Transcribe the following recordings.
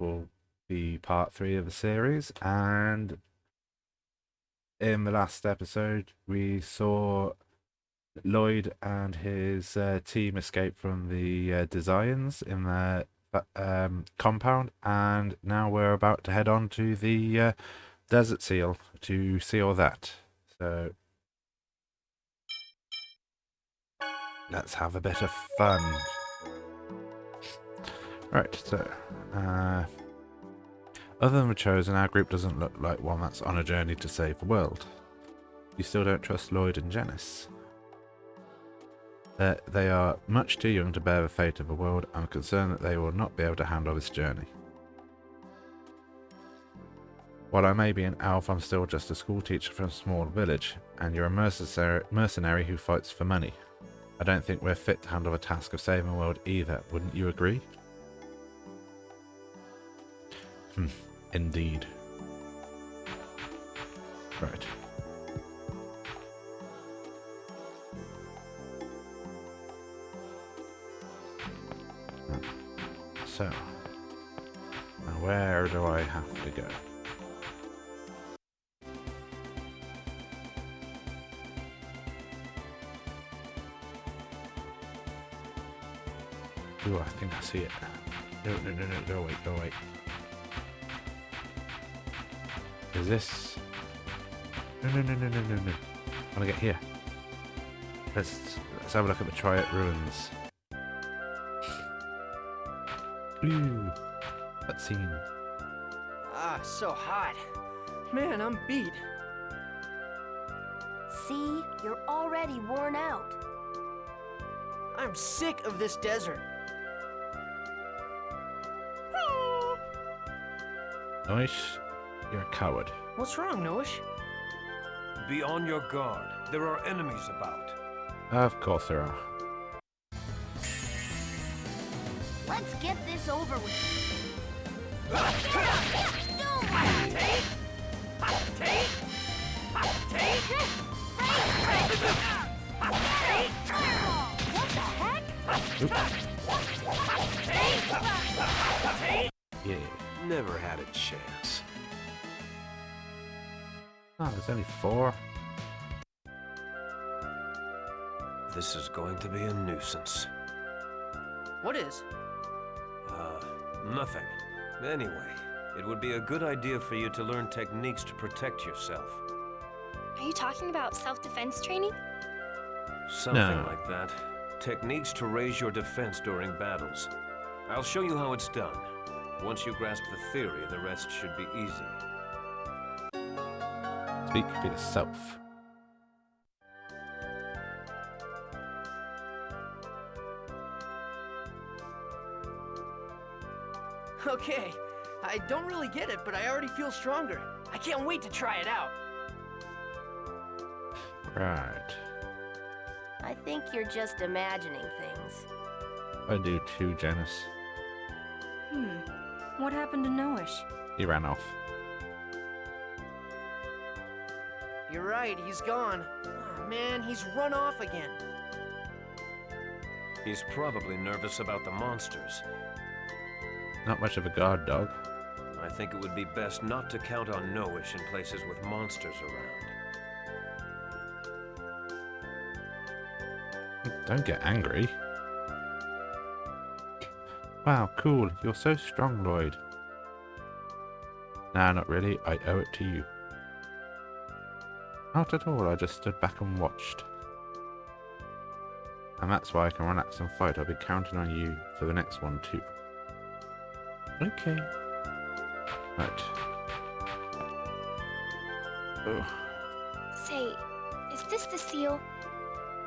will be part 3 of the series. And in the last episode, we saw Lloyd and his team escape from the Designs in their compound, and now we're about to head on to the Desert Seal to seal that. So let's have a bit of fun. Right, so other than the Chosen, our group doesn't look like one that's on a journey to save the world. You still don't trust Lloyd and Janice? They are much too young to bear the fate of the world. I'm concerned that they will not be able to handle this journey. While I may be an elf, I'm still just a school teacher from a small village, and you're a mercenary who fights for money. I don't think we're fit to handle the task of saving the world either, wouldn't you agree? Indeed. Right. So, now where do I have to go? Ooh, I think I see it. No, go away. Is this? No. I wanna get here. Let's have a look at the Triad ruins. Ooh, that scene. Ah, so hot. Man, I'm beat. See, you're already worn out. I'm sick of this desert. Noish, you're a coward. What's wrong, Noish? Be on your guard. There are enemies about. Of course there are. Let's get this over with. What the heck? Yeah. Never had a chance. Oh, there's only 4. This is going to be a nuisance. What is? Nothing. Anyway, it would be a good idea for you to learn techniques to protect yourself. Are you talking about self-defense training? Something No. like that. Techniques to raise your defense during battles. I'll show you how it's done. Once you grasp the theory, the rest should be easy. Speak for yourself. Okay, I don't really get it, but I already feel stronger. I can't wait to try it out. Right. I think you're just imagining things. I do too, Janice. What happened to Noish? He ran off. You're right, he's gone. Oh, man, he's run off again. He's probably nervous about the monsters. Not much of a guard dog. I think it would be best not to count on Noish in places with monsters around. Don't get angry. Wow, cool. You're so strong, Lloyd. Nah, not really. I owe it to you. Not at all. I just stood back and watched. And that's why I can relax and fight. I'll be counting on you for the next one too. Okay. Right. Oh. Say, is this the seal?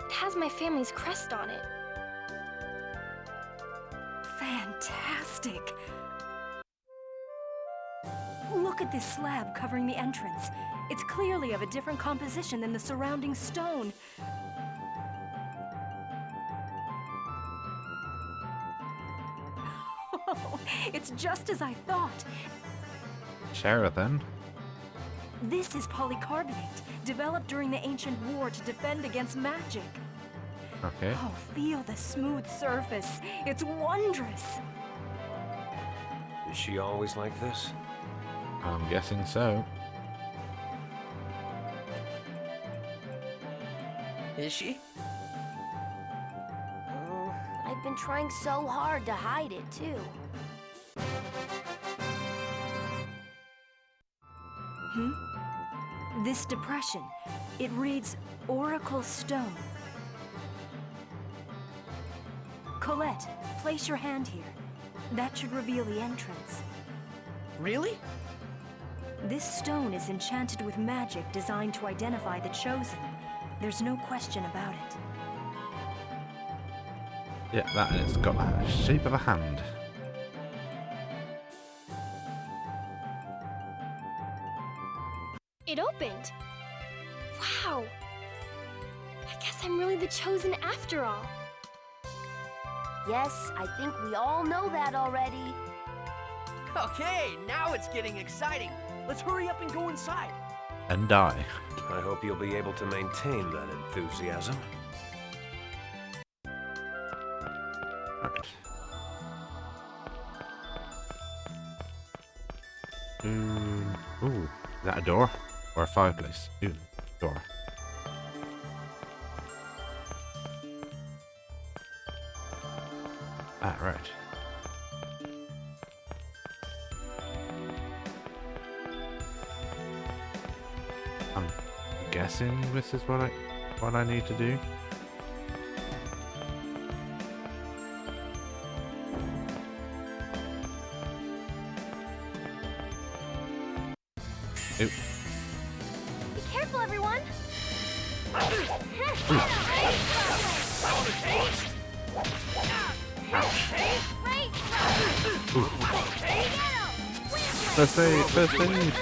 It has my family's crest on it. Fantastic! Look at this slab covering the entrance. It's clearly of a different composition than the surrounding stone. Oh, it's just as I thought. Share it then. This is polycarbonate, developed during the ancient war to defend against magic. Okay. Oh, feel the smooth surface. It's wondrous. Is she always like this? I'm guessing so. Is she? I've been trying so hard to hide it, too. This depression, it reads Oracle Stone. Colette, place your hand here. That should reveal the entrance. Really? This stone is enchanted with magic designed to identify the chosen. There's no question about it. Yeah, that, and it's got the shape of a hand. It opened. Wow. I guess I'm really the chosen after all. Yes, I think we all know that already. Okay, now it's getting exciting. Let's hurry up and go inside. And die. I hope you'll be able to maintain that enthusiasm. Right. Ooh, is that a door? Or a fireplace? Ooh, door. Ah, right. I'm guessing this is what I need to do. Oop. Be careful, everyone. First aid, first aid.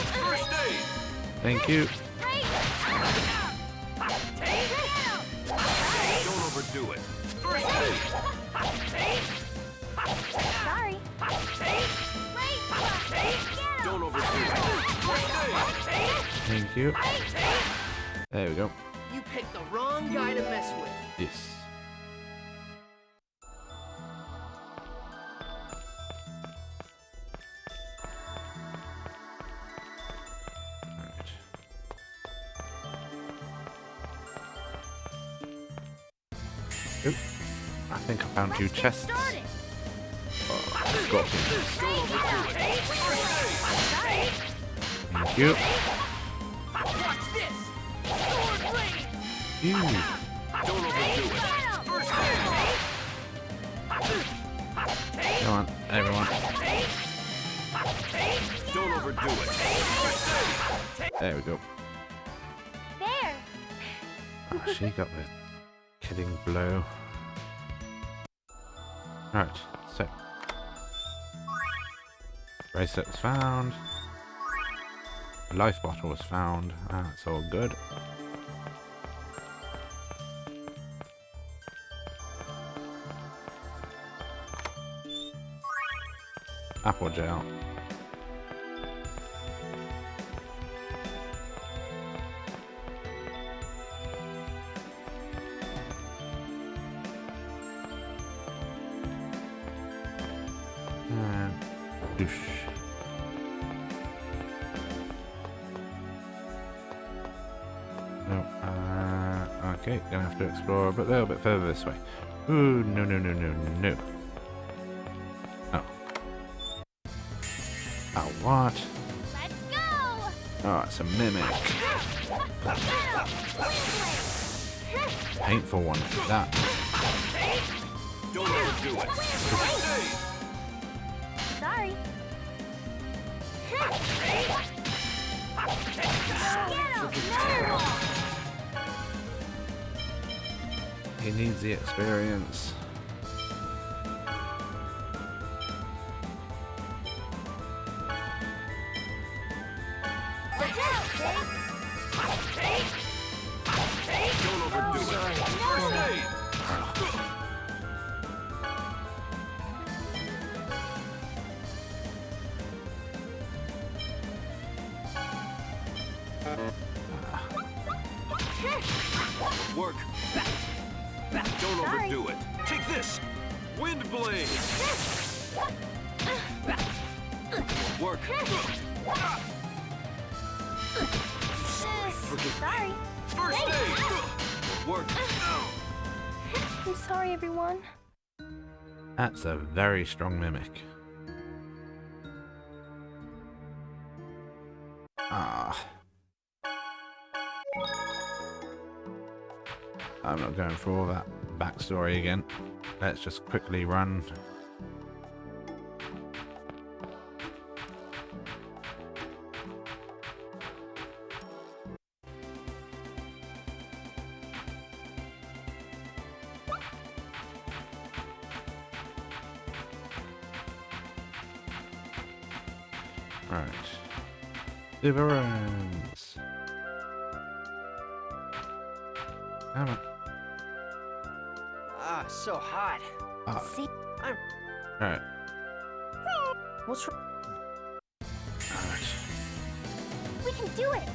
Thank you. Don't overdo it. Sorry. Don't overdo it. Thank you. There we go. You picked the wrong guy to mess with. Yes. Alright. Oop. I think I found two chests. Oh, scorpions. Thank you. Watch this. Sword blade. Ew. Don't overdo it. Come on, everyone. Don't overdo it. There we go. There. Oh, she got the killing blow. Right, so. Bracelet was found. A life bottle was found. That's all good. Apple gel. And douche. No, okay, gonna have to explore a little bit further this way. Ooh, no, no, no, no, no. Oh. Oh, what? Let's go. Oh, it's a mimic. Painful one. That. Don't overdo it. Sorry. He needs the experience. Don't overdo it. Work. Don't overdo it. Take this. Wind blade. Work. Sorry. First aid. Work. I'm sorry, everyone. That's a very strong mimic. Ah. I'm not going for all that backstory again. Let's just quickly run. Right. Deliverance. Come on. Ah, so hot. Ah. See? Alright. What's wrong? Alright. We can do it.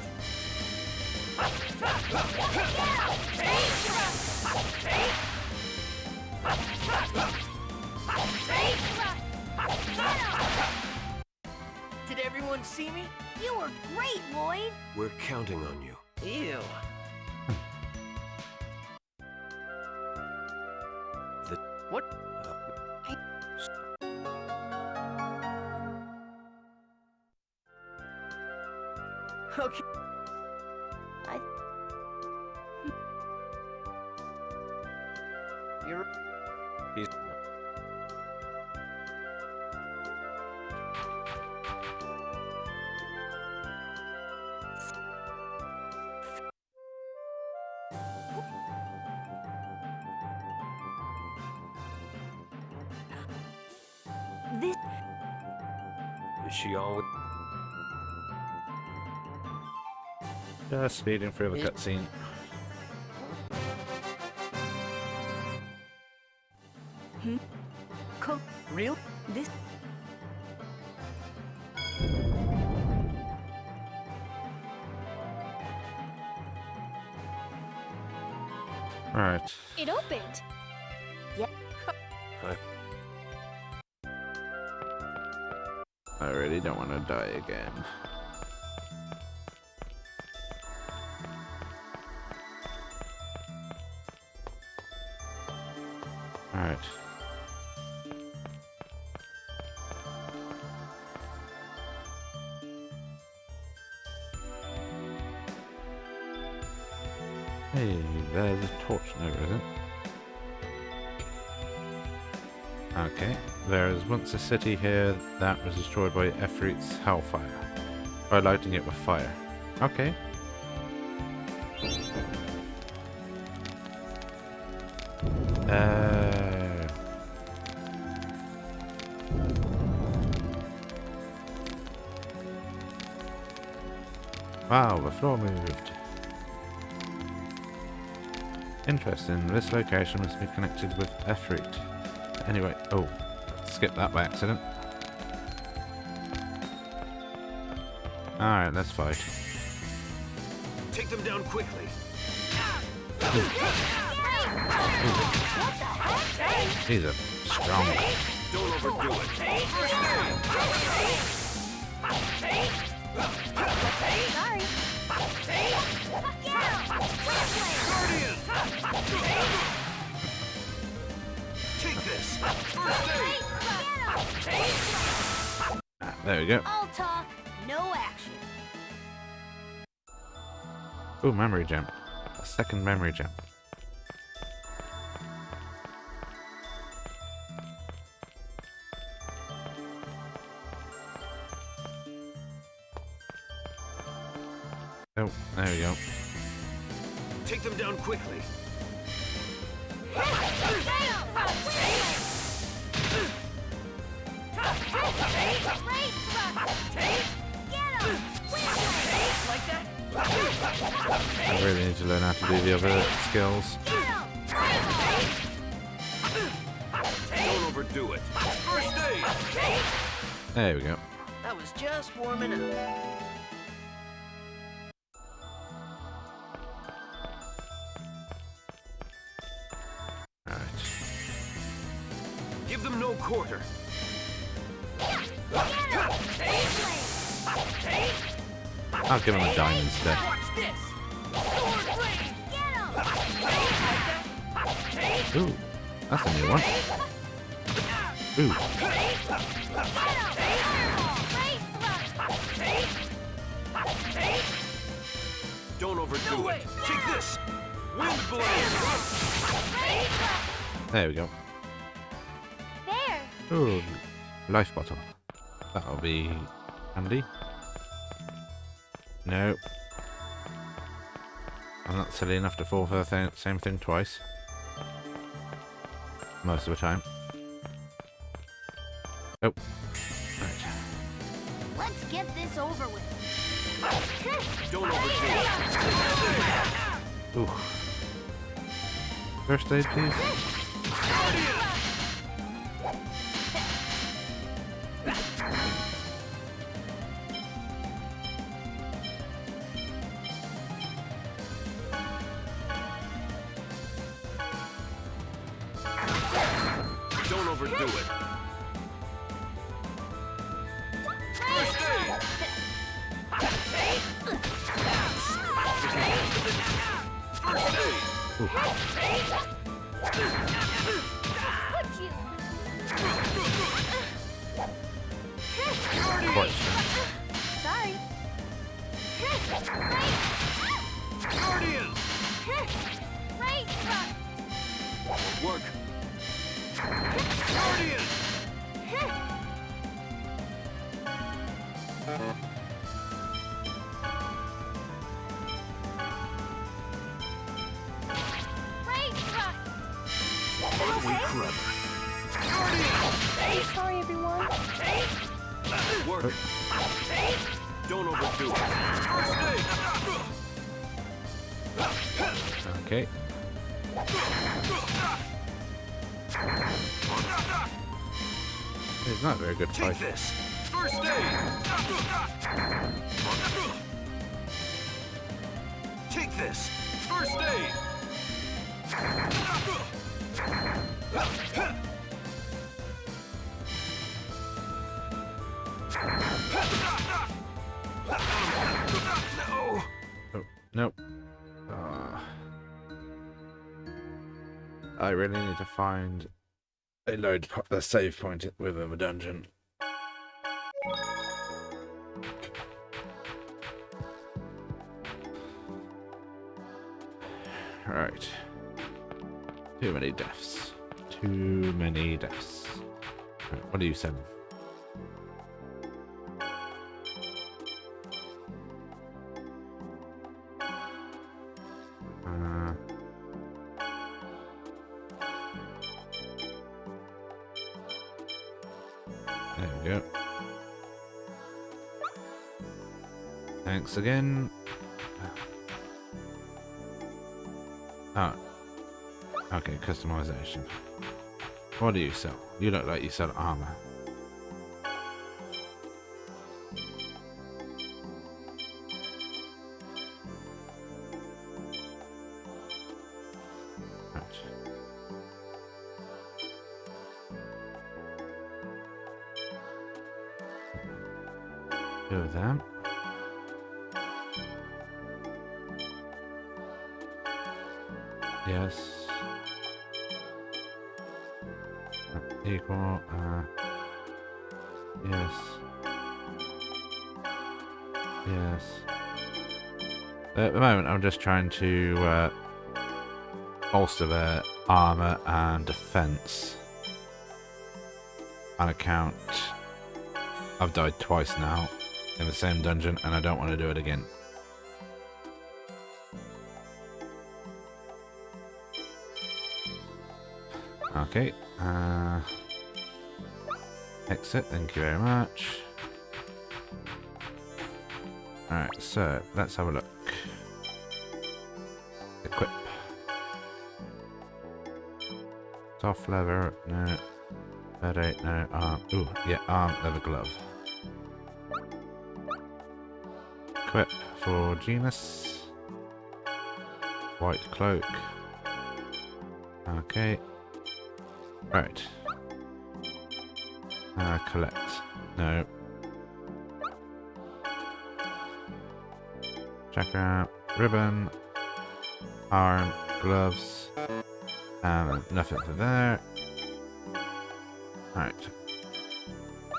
Did everyone see me? You were great, Lloyd! We're counting on you. Ew. What? Okay. You're... He's... This... Is she always... Just speeding through the cutscene. Real? This... Alright. It opened. I really don't want to die again. Alright. Hey, there's a torch. No, there isn't. Okay, there is once a city here that was destroyed by Aifreed's hellfire, by lighting it with fire. Okay. Wow, the floor moved. Interesting, this location must be connected with Aifreed. Anyway, oh, skip that by accident. Alright, let's fight. Take them down quickly. These are strong. Don't overdo it. Sorry. Guardian! Take this. First aid. Ah, there we go. All talk, no action. Oh, memory gem. A second memory gem. Oh, there we go. Take them down quickly. I really need to learn how to do the other skills. Don't overdo it. First aid. There we go. That was just warming up. Alright. Give them no quarter. I'll give him a dime instead. Watch this. Ooh, that's a new one. Ooh, Don't overdo it. Take this. Wind blade. there we go. There. Ooh, life bottle. That'll be handy. No. I'm not silly enough to fall for the same thing twice. Most of the time. Oh. Right. Let's get this over with. Don't overdo it. Ooh. First aid, please. Don't overdo it. First aid. First aid. Quite. Sorry. Guardian. Right. Work. Guardian. Right. Aren't we clever? Sorry, everyone. Work. Don't overdo it. First aid. Okay. It's not a very good Take fight. this. First aid. Take this. First aid. No. Oh, nope. I really need to find a save point within the dungeon. Right. Too many deaths. Too many deaths. Right, what do you send? There we go. Thanks again. Ah. Okay, customization. What do you sell? You look like you sell armor. Right. Two of them. Yes. Equal. Yes. Yes. At the moment, I'm just trying to bolster their armor and defense. On account, I've died twice now in the same dungeon, and I don't want to do it again. Okay, exit, thank you very much. Alright, so let's have a look. Equip. Soft leather, no. Headache, no. Arm, ooh, yeah, arm, leather glove. Equip for Genus. White cloak. Okay. Right. Collect. No. Check her out. Ribbon, arm, gloves, and nothing for there. Right.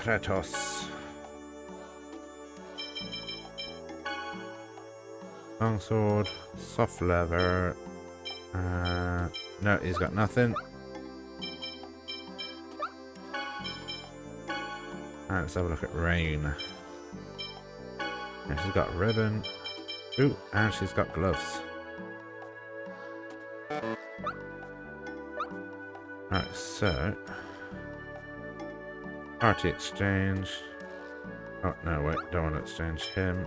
Kratos. Long sword, soft leather. No, he's got nothing. Alright, let's have a look at Rain. And she's got a ribbon. Ooh, and she's got gloves. Right, so party exchange. Oh no, wait, don't want to exchange him.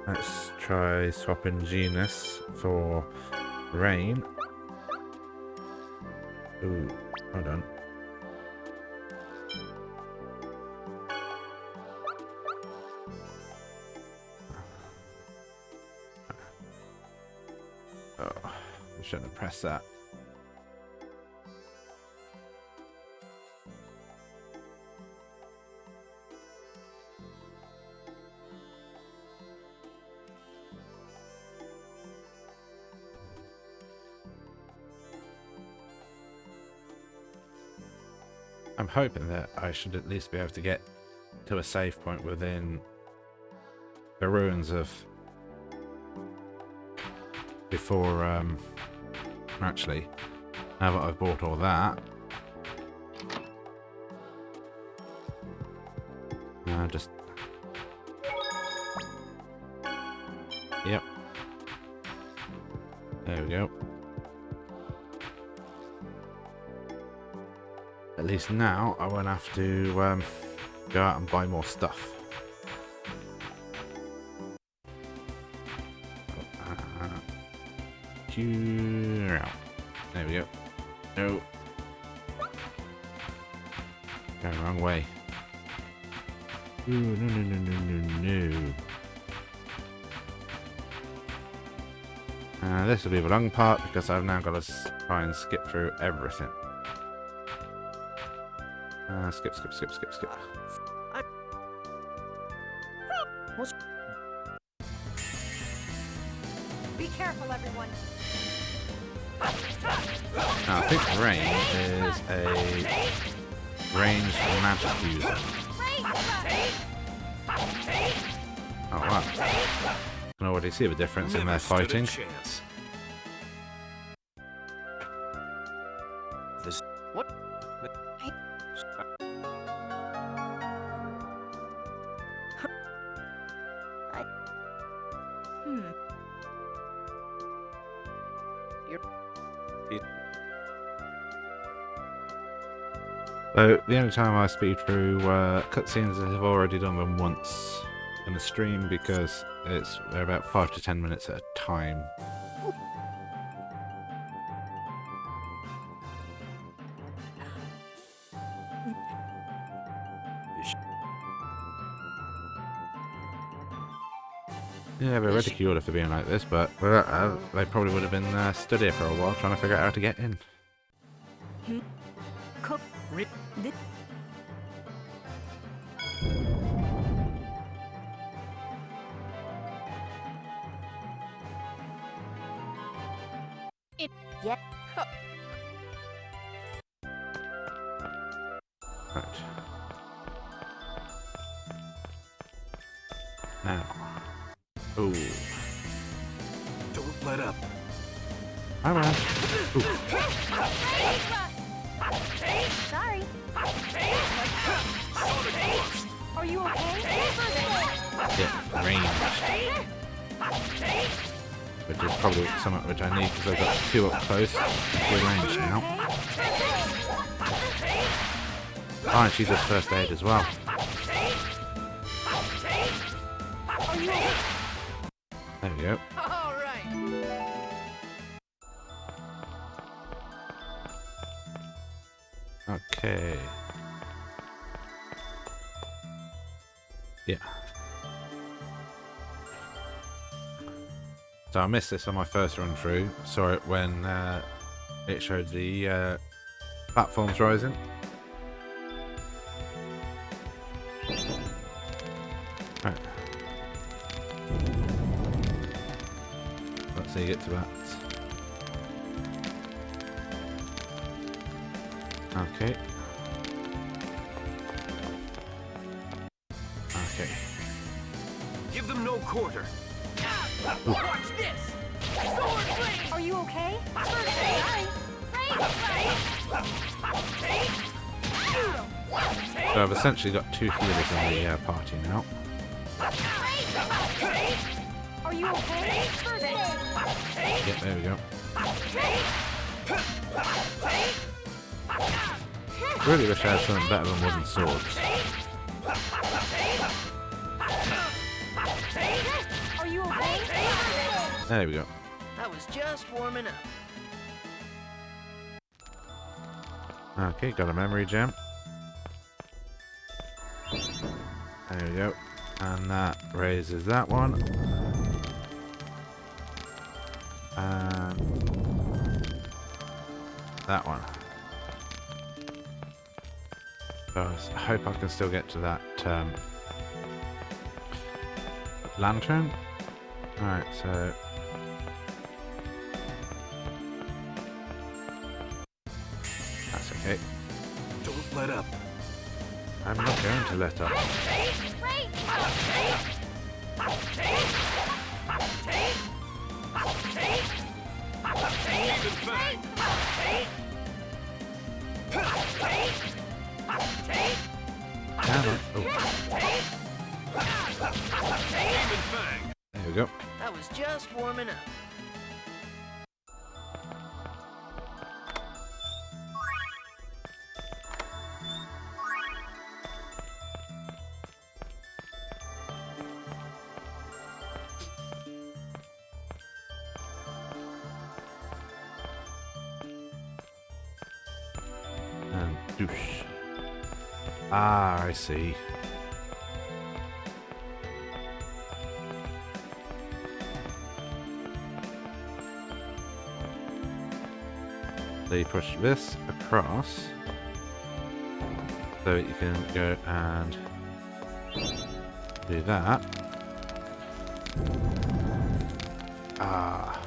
Let's try swapping Genus for Rain. Ooh, hold on. Oh, I shouldn't have pressed that. I'm hoping that I should at least be able to get to a save point within the ruins of before actually, now that I've bought all that, just yep, there we go. At least now I won't have to go out and buy more stuff. There we go. No. Going the wrong way. Ooh, no. This will be the long part because I've now got to try and skip through everything. Skip. Be careful, everyone. Now, I think Rain is a ranged magic user. Oh wow. I can already see the difference in their fighting. What? So the only time I speed through cutscenes, I've already done them once in the stream because they're about 5 to 10 minutes at a time. Yeah, they're ridiculed for being like this, but they probably would have been stood here for a while trying to figure out how to get in. Yeah. Right. Now. Ooh. Don't let up. Alright. Sorry. Are you okay? Yeah, ranged. Which is probably something which I need because I've got 2 up close with range now. Oh, and she does first aid as well. There we go. All right. Okay. Yeah. So I missed this on my first run through. Saw it when it showed the platforms rising. Right. Let's see, get to that. Okay. Okay. Give them no quarter. Watch this! Sword blade! Are you okay? So I've essentially got 2 healers in the party now. Are you okay? Yep, there we go. Really wish I had something better than wooden swords. Are you okay? There we go. I was just warming up. Okay, got a memory gem. There we go. And that raises that one. And that one. So I hope I can still get to that lantern. Alright, so that's okay. Don't let up. I'm not going to let up. Even bang. Damn it. Oh, Even bang. there we go. I was just warming up. And douche. Ah, I see. So you push this across so that you can go and do that. Ah.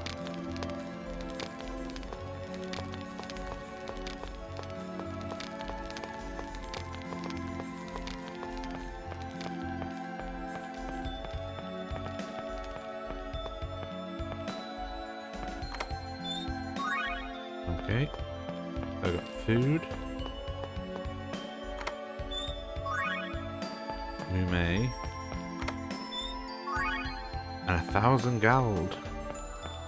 Okay. I've got food. Mume. And 1,000 gold.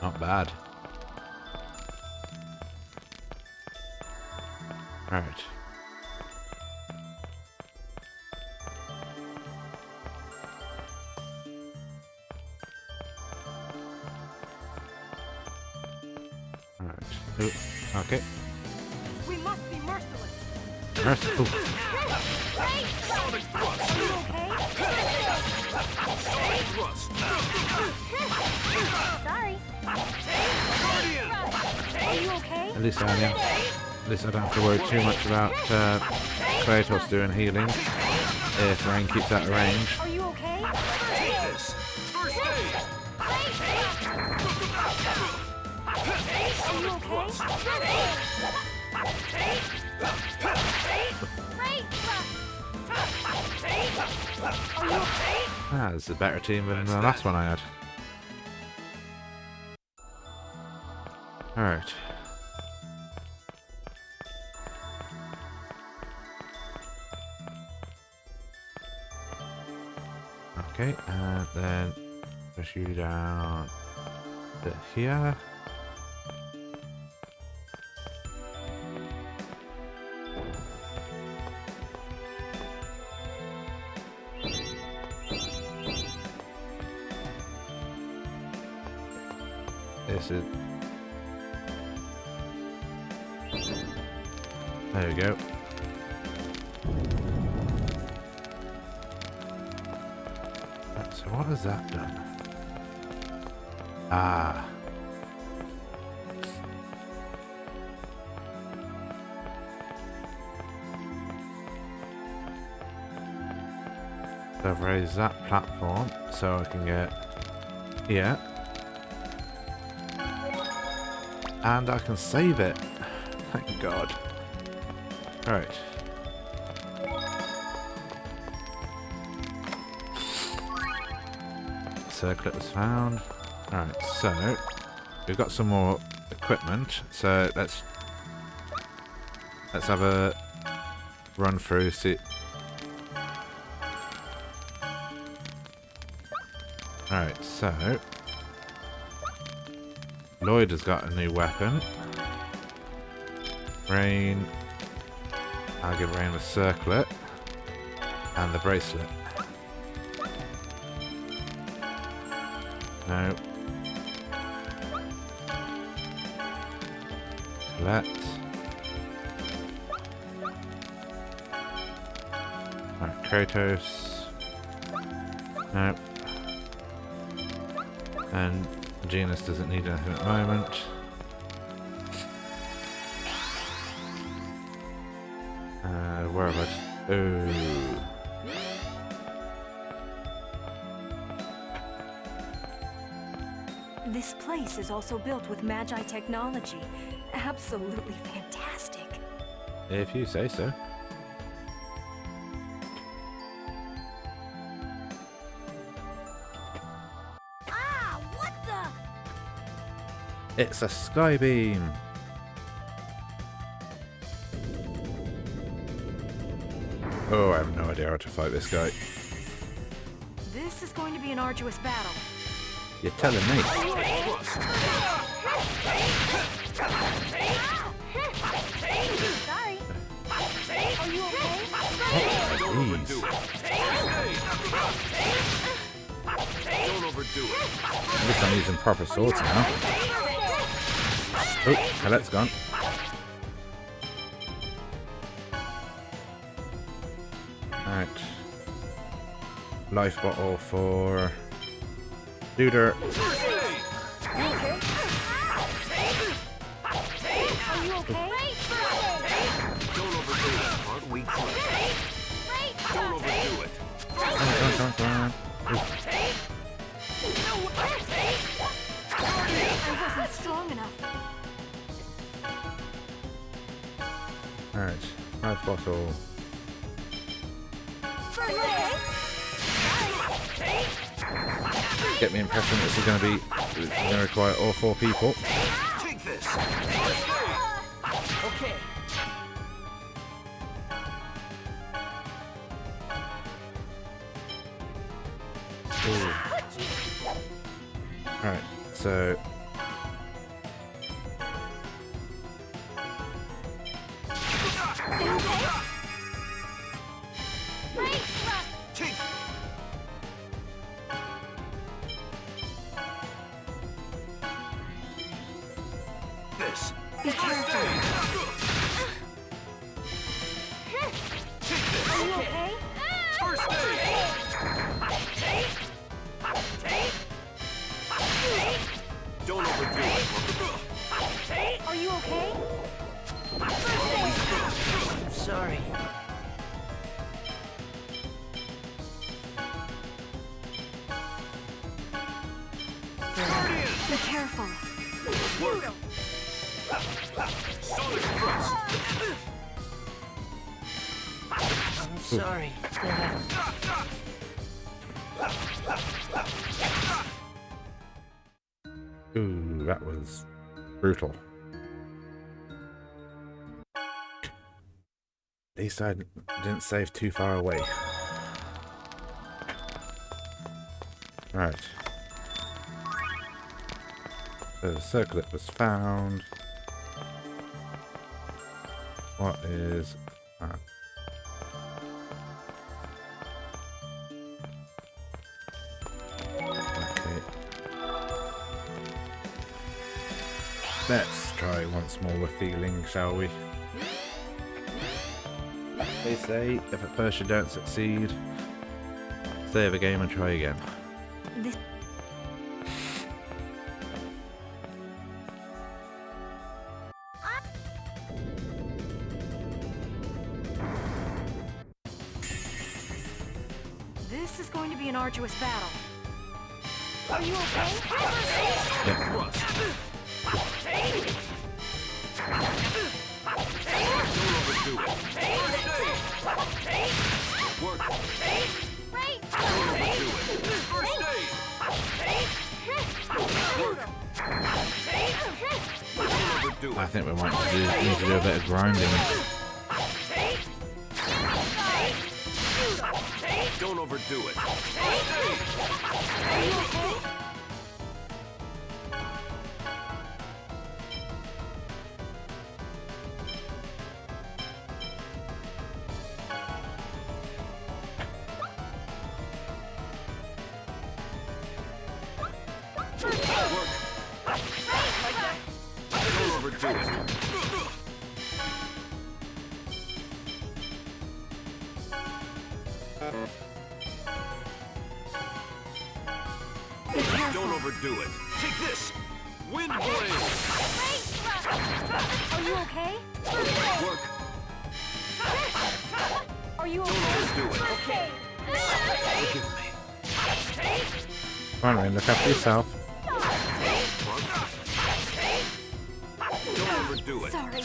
Not bad. Right. Alright. Oh, okay. We must be merciless. Merciful. Sonic thrust. Are you okay? Sonic thrust. Sorry. Guardian. Are you okay? At least I am. At least I don't have to worry too much about Kratos doing healing if Rain keeps out of range. Are you okay? Take this. First aid. Are you okay? Are you okay? Ah, this is a better team than the last one I had. Alright. Okay, and then push you down to here. This is... There we go. So what has that done? Ah. So I've raised that platform so I can get Yeah. And I can save it. Thank God. Right. Circlet was found. Alright, so we've got some more equipment, so let's have a run through, see. Alright, so Lloyd has got a new weapon. Rain. I'll give Rain the circlet and the bracelet. No. Collect. Alright, Kratos. No. And Genus doesn't need anything at the moment. Where have I? Ooh. This place is also built with Magi technology. Absolutely fantastic. If you say so. Ah, what the? It's a sky beam. Oh, I have no idea how to fight this guy. This is going to be an arduous battle. You're telling me. Sorry. Are you okay? Don't Jeez. overdo it. Don't overdo it. At least I'm using proper swords now. Oh, Colette's gone. Right. Life bottle for Duder. Are you okay? Don't overdo it. Aren't we close? Don't overdo it. Come on. I wasn't strong enough. Alright. Life bottle. Get the impression this is going to require all 4 people. Take this. Okay. Alright, so Take this. Be careful. Are you okay? First aid. Don't overdo it. Are you okay? I'm sorry. Be careful. Sonic thrust. I'm sorry. ooh, that was brutal. At least I didn't save too far away. Right. So the circlet was found. What is that? Okay. Let's try once more with feeling, shall we? They say if at first you don't succeed, save a game and try again. This This is going to be an arduous battle. Are you okay? Yeah. Don't overdo it. First aid. Work. Right. Don't overdo it. First aid. Work. Don't overdo I it. think we might need to do a bit of grinding. Don't overdo it. Don't overdo it. Don't overdo it. Take this. Wind blade. Are you okay? Work. Are you Don't okay? overdo it. Forgive me. Come on, Rain, look after yourself. Don't overdo it. Sorry.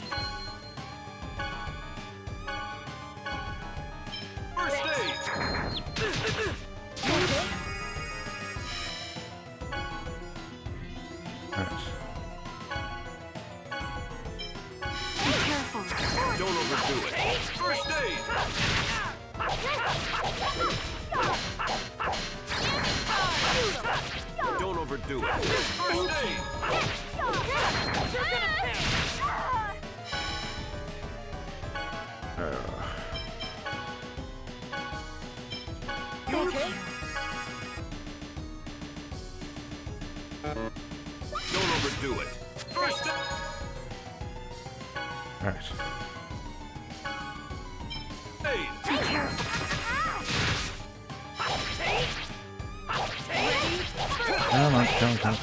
First aid. Right. Be careful. Don't overdo it. First aid. Don't overdo it. First aid. You okay? Don't overdo it. First aid. Right. Be careful. Come on, come on.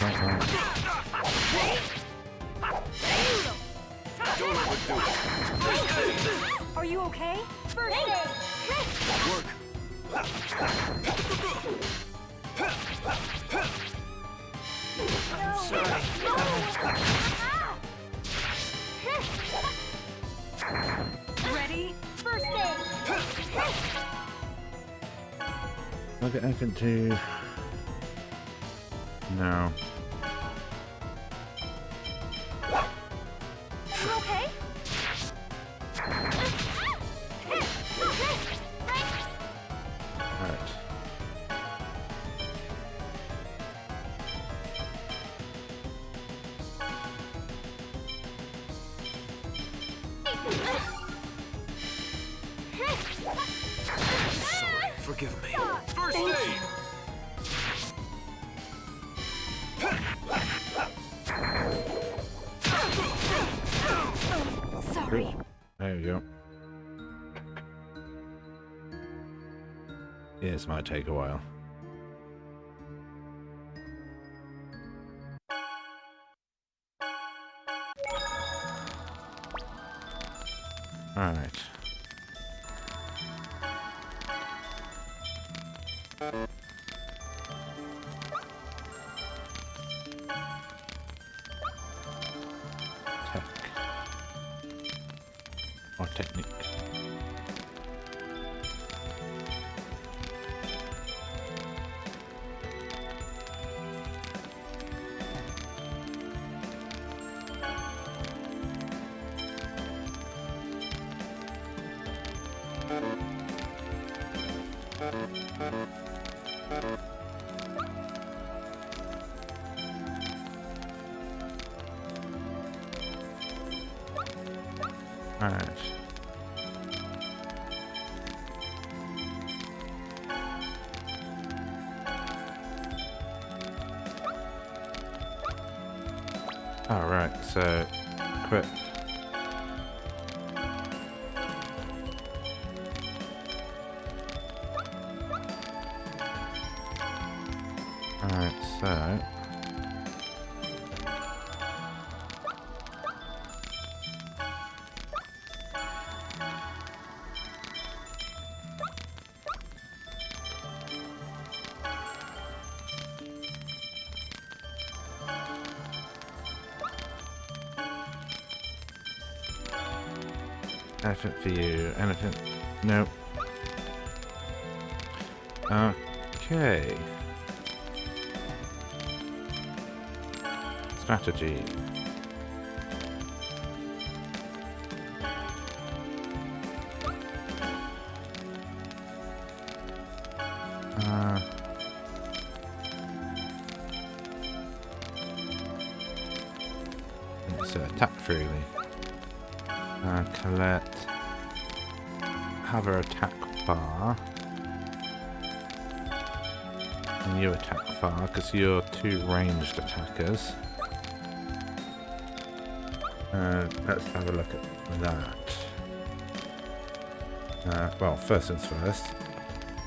Don't overdo it. First aid. Are you okay? First aid. Work. Ready? First aid. Look at anything to... No. You okay? Right. Sorry. Forgive me. First aid. Sorry. There we go. Yeah, this might take a while. Alright. Tech. Or technique. Alright. Alright, so quit. Alright, so Anything for you? Anything? Nope. Okay. Strategy. Let's attack freely. Colette. Have her attack far. And you attack far because you're two ranged attackers. Let's have a look at that. Well, first things first.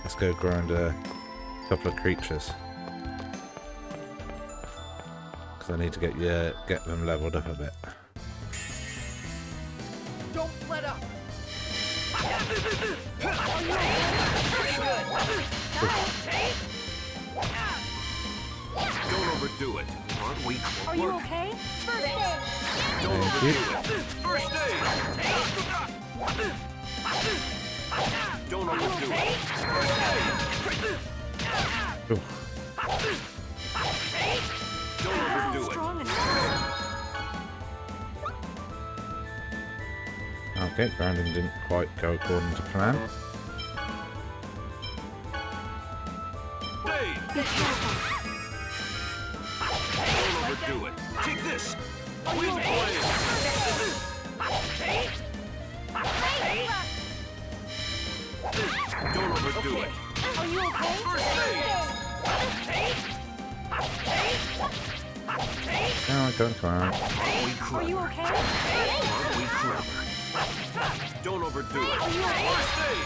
Let's go grind a couple of creatures. Because I need to get them leveled up a bit. Don't let up. Don't overdo it. Aren't we? Are you okay? First aid! Don't Thank overdo you. it. First aid. Don't overdo it. Oof. Don't overdo it. Strong enough. Okay, grinding didn't quite go according to plan. Hey, Be careful. don't overdo it. Take this. Win play. Don't overdo it. Are you okay? First aid. No, I don't cry. Aren't we Are clever? you okay? Aren't we clever? Don't overdo it. First aid.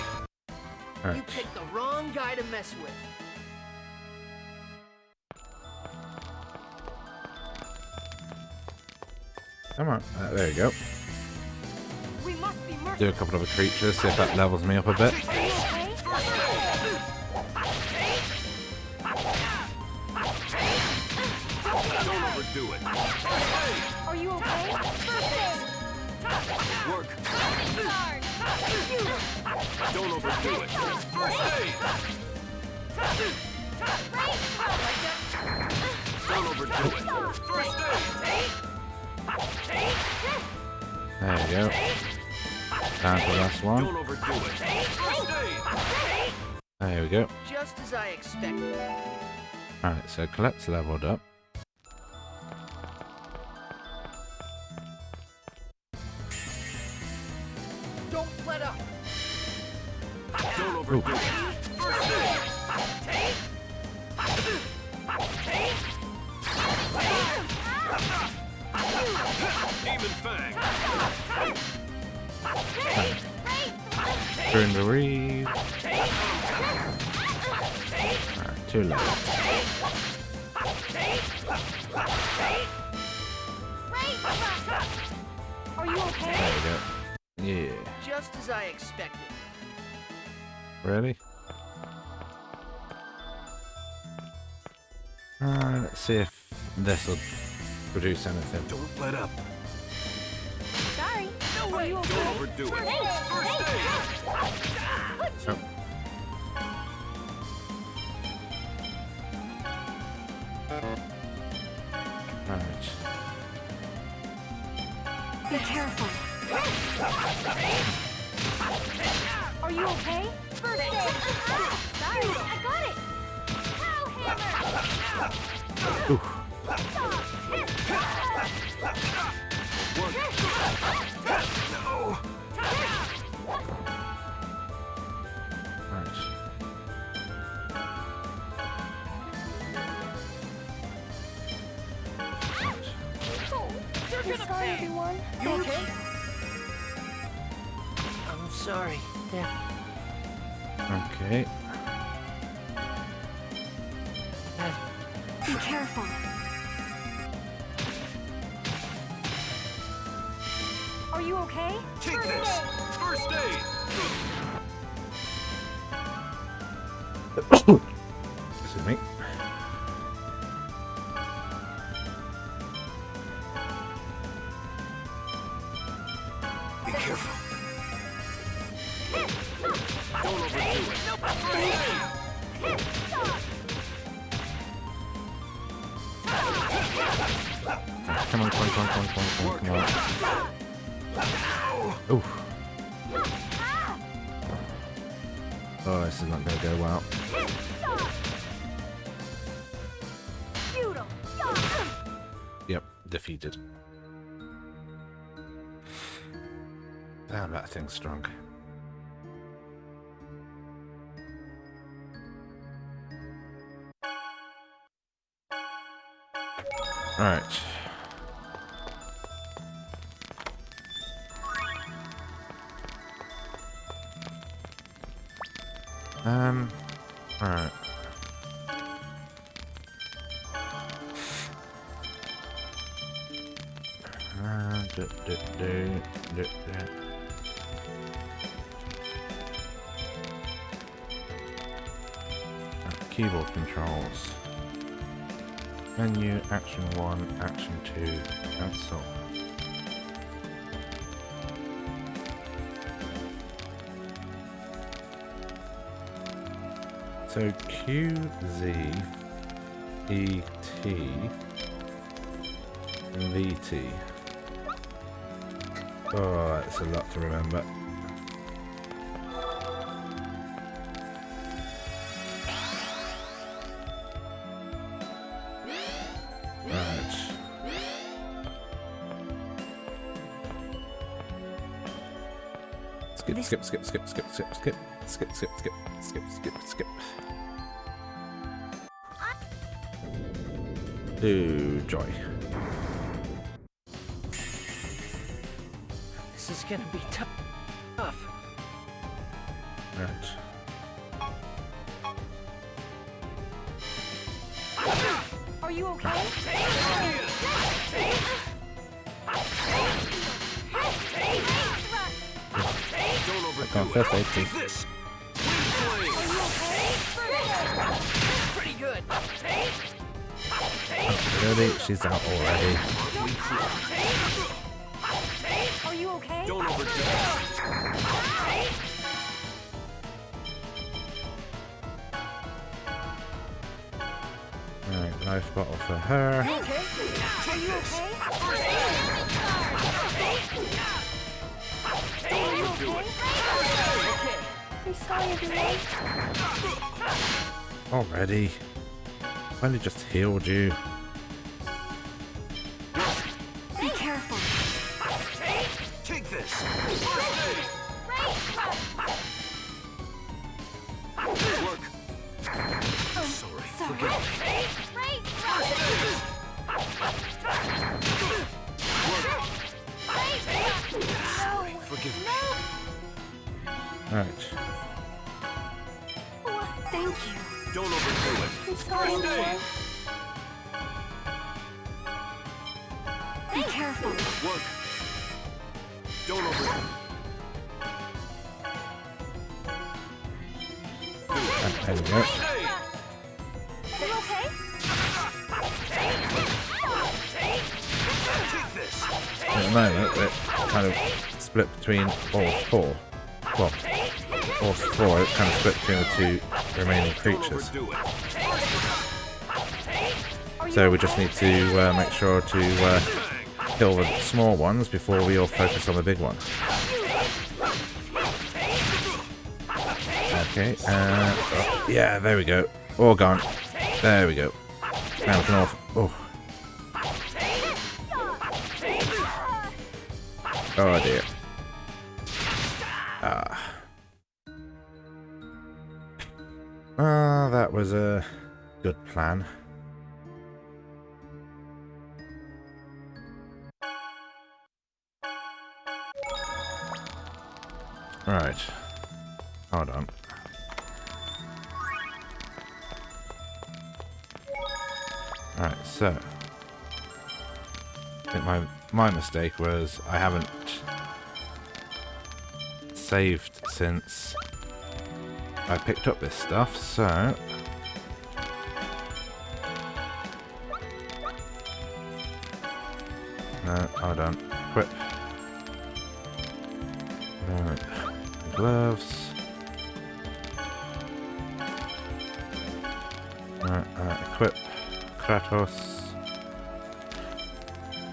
You Right. picked the wrong guy to mess with. Come on. There you go. We must be merciful. Do a couple of creatures, see if that levels me up a bit. Are you okay? Don't overdo it. Are you okay? Work. Don't overdo it. First aid. Don't overdo it. First aid. There you go. Down to the last one. Don't overdo it. First aid. There we go. Just as I expected. Alright, so Colette's leveled up. Don't let up. Don't overdo Ooh. it. First aid. Demon Fang. Through the reed. Too late. Are you okay? There we go. Yeah. Just as I expected. Really? Let's see if this will produce anything. Don't let up. Sorry. No Are way. you okay? Don't overdo it. First aid. Oh. Alright. Be careful. Are you okay? First aid. Sorry, I got it. Pow hammer. Ooh. Alright. You're gonna Sorry, pay. everyone. You okay? I'm sorry. There. Okay. Be careful. Are you okay? Take this. First aid. Excuse me. Be careful. Come on, come on, come on, come on, come on, come on, come on. Oof. Oh, this is not going to go well. Yep, defeated. Damn, that thing's strong. Right. Alright. Keyboard controls. Menu, action 1, action 2, cancel. So Q, Z, E, T, and V, T. Oh, that's a lot to remember. Right. Skip. Ooh, joy. This is gonna be tough. Right. Are you okay? Come on, first aid, please. This. Pretty good. Really? She's out already. Are you okay? Don't overdo it. Alright, life bottle for her. Are you okay? I'm sorry, everyone. Already. I only just healed you. Be careful. Take this. Work. Sorry. Forgive me. Sorry. Forgive me. Alright. Thank you. Don't overdo it. I'm sorry, First aid. everyone. Be careful. Work. Don't overdo it. There we go. Hey. Are you okay? Take this. At the moment, we're kind of split between all four. Well, all four, it's kind of split between the two remaining creatures. Don't overdo it. So we just need to make sure to kill the small ones before we all focus on the big one. Okay, oh, yeah, there we go. All gone. There we go. Now we can all... Oh. Oh dear. That was a good plan. Right. Hold on. Right, so I think my mistake was I haven't saved since I picked up this stuff, so no, hold on. Equip. Right. Gloves. Right, equip Kratos.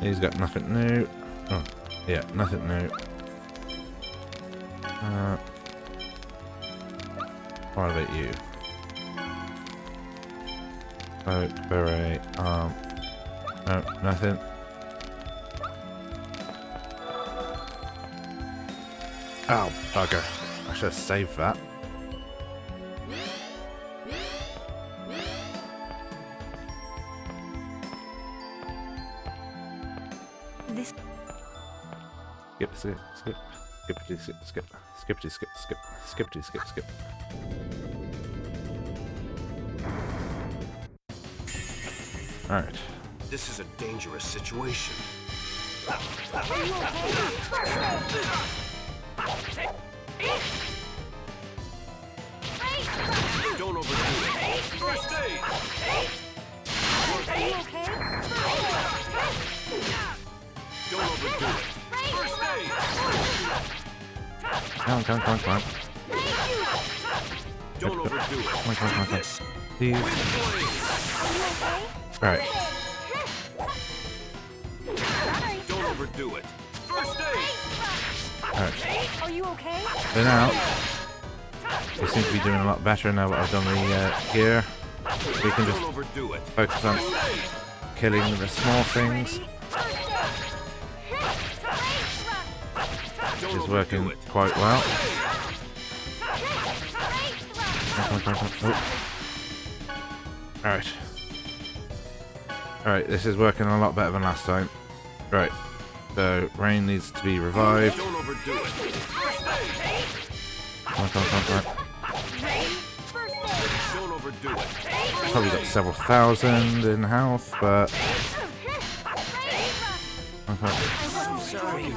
He's got nothing new. Oh, yeah, nothing new. What about you? Oh, beret. No, nothing. Oh, bugger. I should have saved that. This Skip, skippity, skip, skippity, skip, skippity, skip. Alright. This is a dangerous situation. Don't overdo it. First aid! Are you okay? Don't overdo it. First aid! Come on. Don't overdo it. Come on. Yes. Please. Way to play. Right. Don't overdo it. First aid! Alright. Are you okay? So now, we seem to be doing a lot better now that I've done the gear. We can just Don't overdo it. focus on killing the small things, which is working quite well. Come on. Oh. Alright. Alright, this is working a lot better than last time. Right. So, Rain needs to be revived. Don't overdo it. First aid! Come on. Don't overdo it. Probably got several thousand in health, but... Okay. I'm sorry.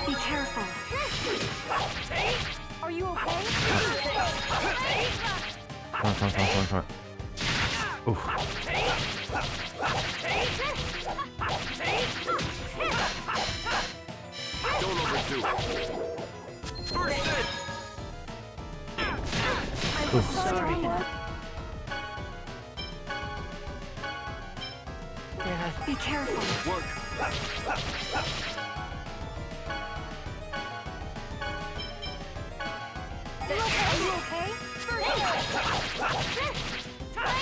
Be careful. Are you okay? Come on. Oof. Don't overdo it. First aid! Sorry. Be careful. Work. Are you okay?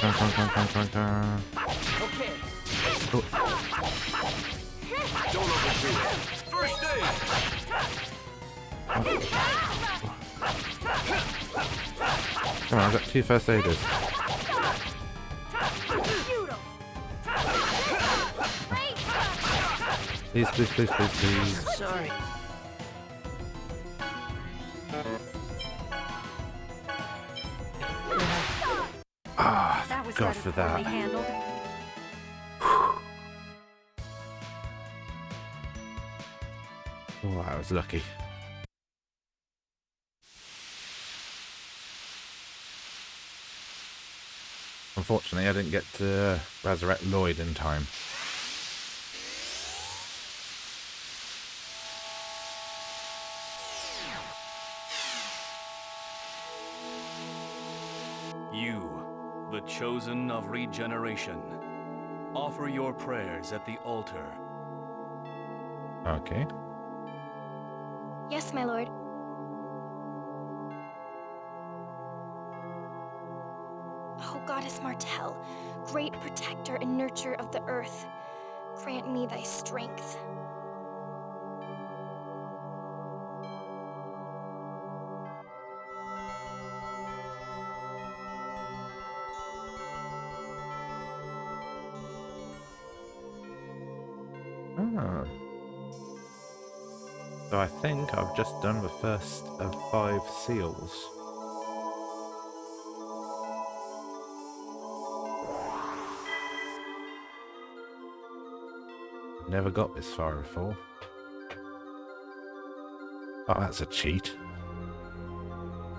Come. Okay. Don't overdo it. First aid! Come on, I've got 2 first aiders. Please. Sorry. Ah, That was God rather for poorly that. handled. Oh, I was lucky. Unfortunately, I didn't get to resurrect Lloyd in time. You, the chosen of regeneration, offer your prayers at the altar. Okay. Yes, my lord. Oh, Goddess Martel, great protector and nurturer of the earth, grant me thy strength. Ah. So I think I've just done the first of 5 seals. Never got this far before. Oh, that's a cheat.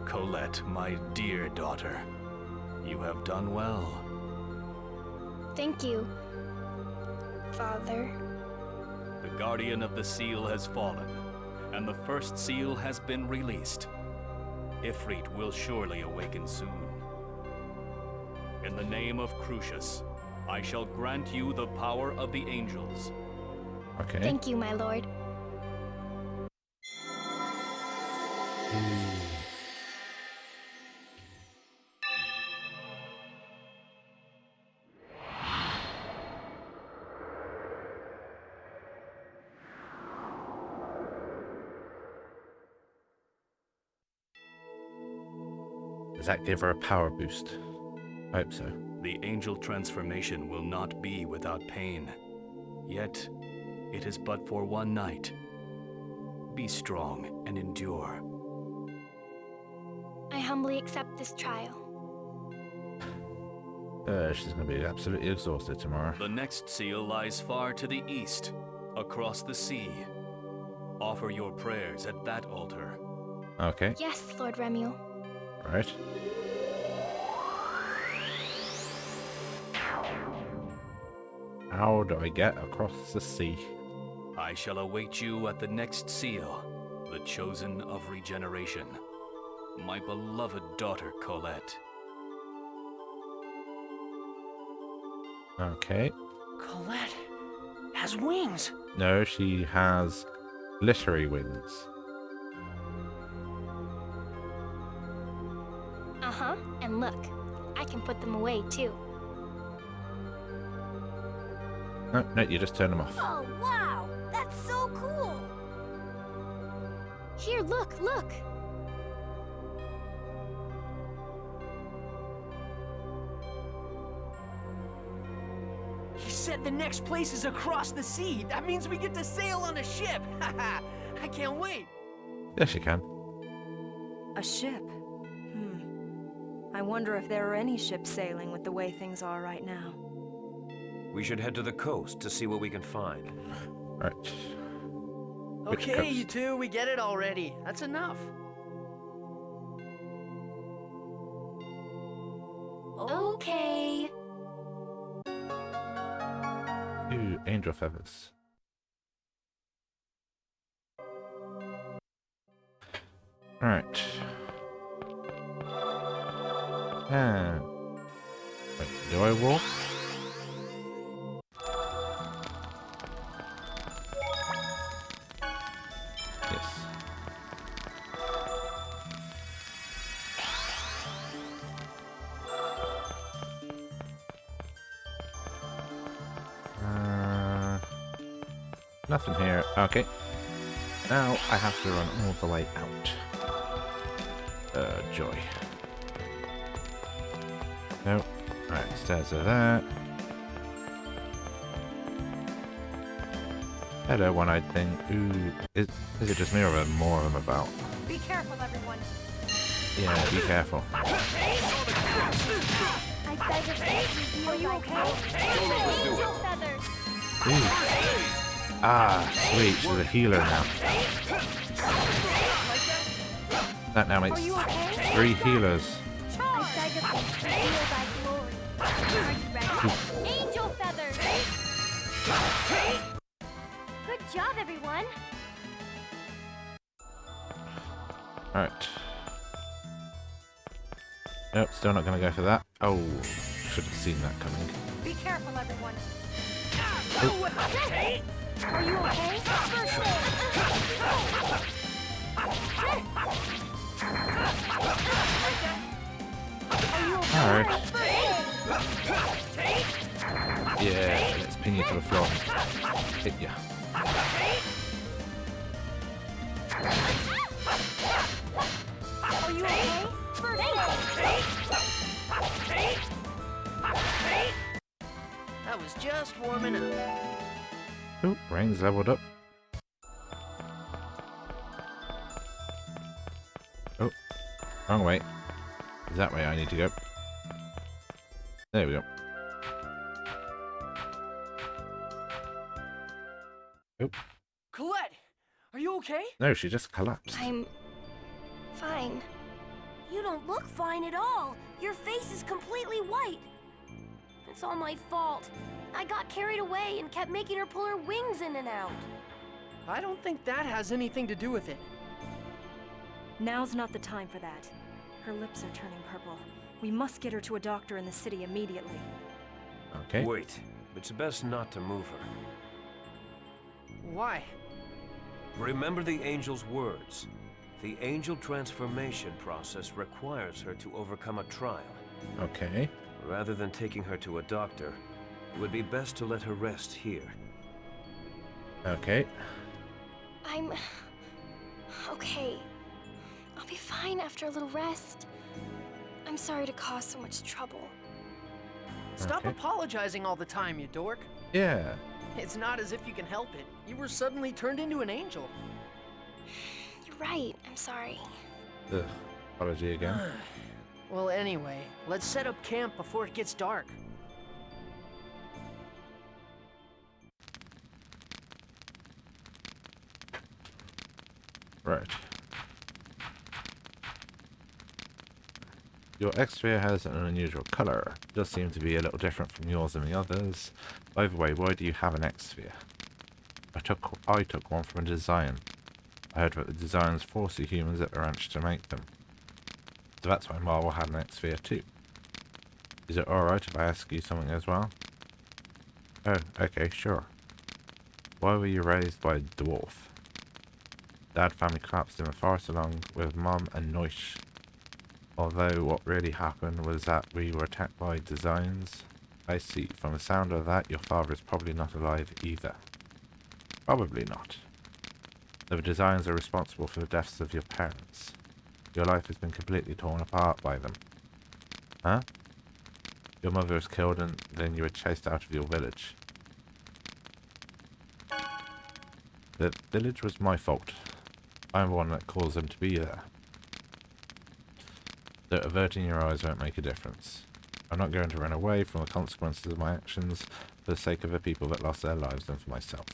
Colette, my dear daughter, you have done well. Thank you, Father. The guardian of the seal has fallen, and the first seal has been released. Aifreed will surely awaken soon. In the name of Crucius, I shall grant you the power of the angels. Okay. Thank you, my lord. Does that give her a power boost? I hope so. The angel transformation will not be without pain. Yet, it is but for one night. Be strong and endure. I humbly accept this trial. She's going to be absolutely exhausted tomorrow. The next seal lies far to the east, across the sea. Offer your prayers at that altar. Okay, Yes, Lord Remuel. right. How do I get across the sea? I shall await you at the next seal, the chosen of regeneration. My beloved daughter Colette. Okay. Colette has wings. No, she has glittery wings. Uh-huh, and look, I can put them away too. No, no, you just turn them off. Oh, wow! That's so cool! Here, look, look! He said the next place is across the sea. That means we get to sail on a ship. Haha, I can't wait. Yes, you can. A ship? I wonder if there are any ships sailing with the way things are right now. We should head to the coast to see what we can find. Right. Which Okay, you coast? two, we get it already. That's enough. Okay. Ooh, angel feathers. Right. Wait, do I walk? Yes. Nothing here. Okay. Now I have to run all the way out. Joy. Nope. Alright, stairs are there. Hello, one-eyed thing. Ooh, is it just me or are there more of them about? Be careful, everyone. Yeah, be careful. I beg of you, are you okay? Angel feathers! Ooh. Ah, sweet, she's a healer now. That now makes 3 healers. I beg of you, reveal thy glory. Are you ready? Angel feathers! Good job, everyone! Alright. Nope, still not gonna go for that. Oh, should have seen that coming. Be careful, everyone. Are you okay? Alright. Yeah, let's pin you to the floor. Hit ya. Are you okay? That was just warming up. Ooh, Rain's leveled up. Oh, wrong way. Is that way I need to go? There we go. Oh, Colette, are you okay? no, she just collapsed. I'm fine. You don't look fine at all. Your face is completely white. It's all my fault. I got carried away and kept making her pull her wings in and out. I don't think that has anything to do with it. Now's not the time for that. Her lips are turning purple. We must get her to a doctor in the city immediately. Okay. Wait. It's best not to move her. Why? Remember the angel's words. The angel transformation process requires her to overcome a trial. Okay. Rather than taking her to a doctor, it would be best to let her rest here. Okay. I'm... okay. I'll be fine after a little rest. I'm sorry to cause so much trouble. Stop Okay. apologizing all the time, you dork. Yeah. It's not as if you can help it. You were suddenly turned into an angel. You're right, I'm sorry. Ugh. Apology again. Well, anyway, let's set up camp before it gets dark. Right. Your X-sphere has an unusual color. It does seem to be a little different from yours and the others. By the way, why do you have an X-sphere? I took one from a design. I heard that the designers forced the humans at the ranch to make them. So that's why Marvel had an X-sphere too. Is it alright if I ask you something as well? Oh, okay, sure. Why were you raised by a dwarf? Dad family collapsed in the forest along with Mom and Noish. Although what really happened was that we were attacked by designs. I see. From the sound of that, your father is probably not alive either. Probably not. The designs are responsible for the deaths of your parents. Your life has been completely torn apart by them. Huh? Your mother was killed and then you were chased out of your village. The village was my fault. I'm the one that caused them to be there. So averting your eyes won't make a difference. I'm not going to run away from the consequences of my actions for the sake of the people that lost their lives and for myself.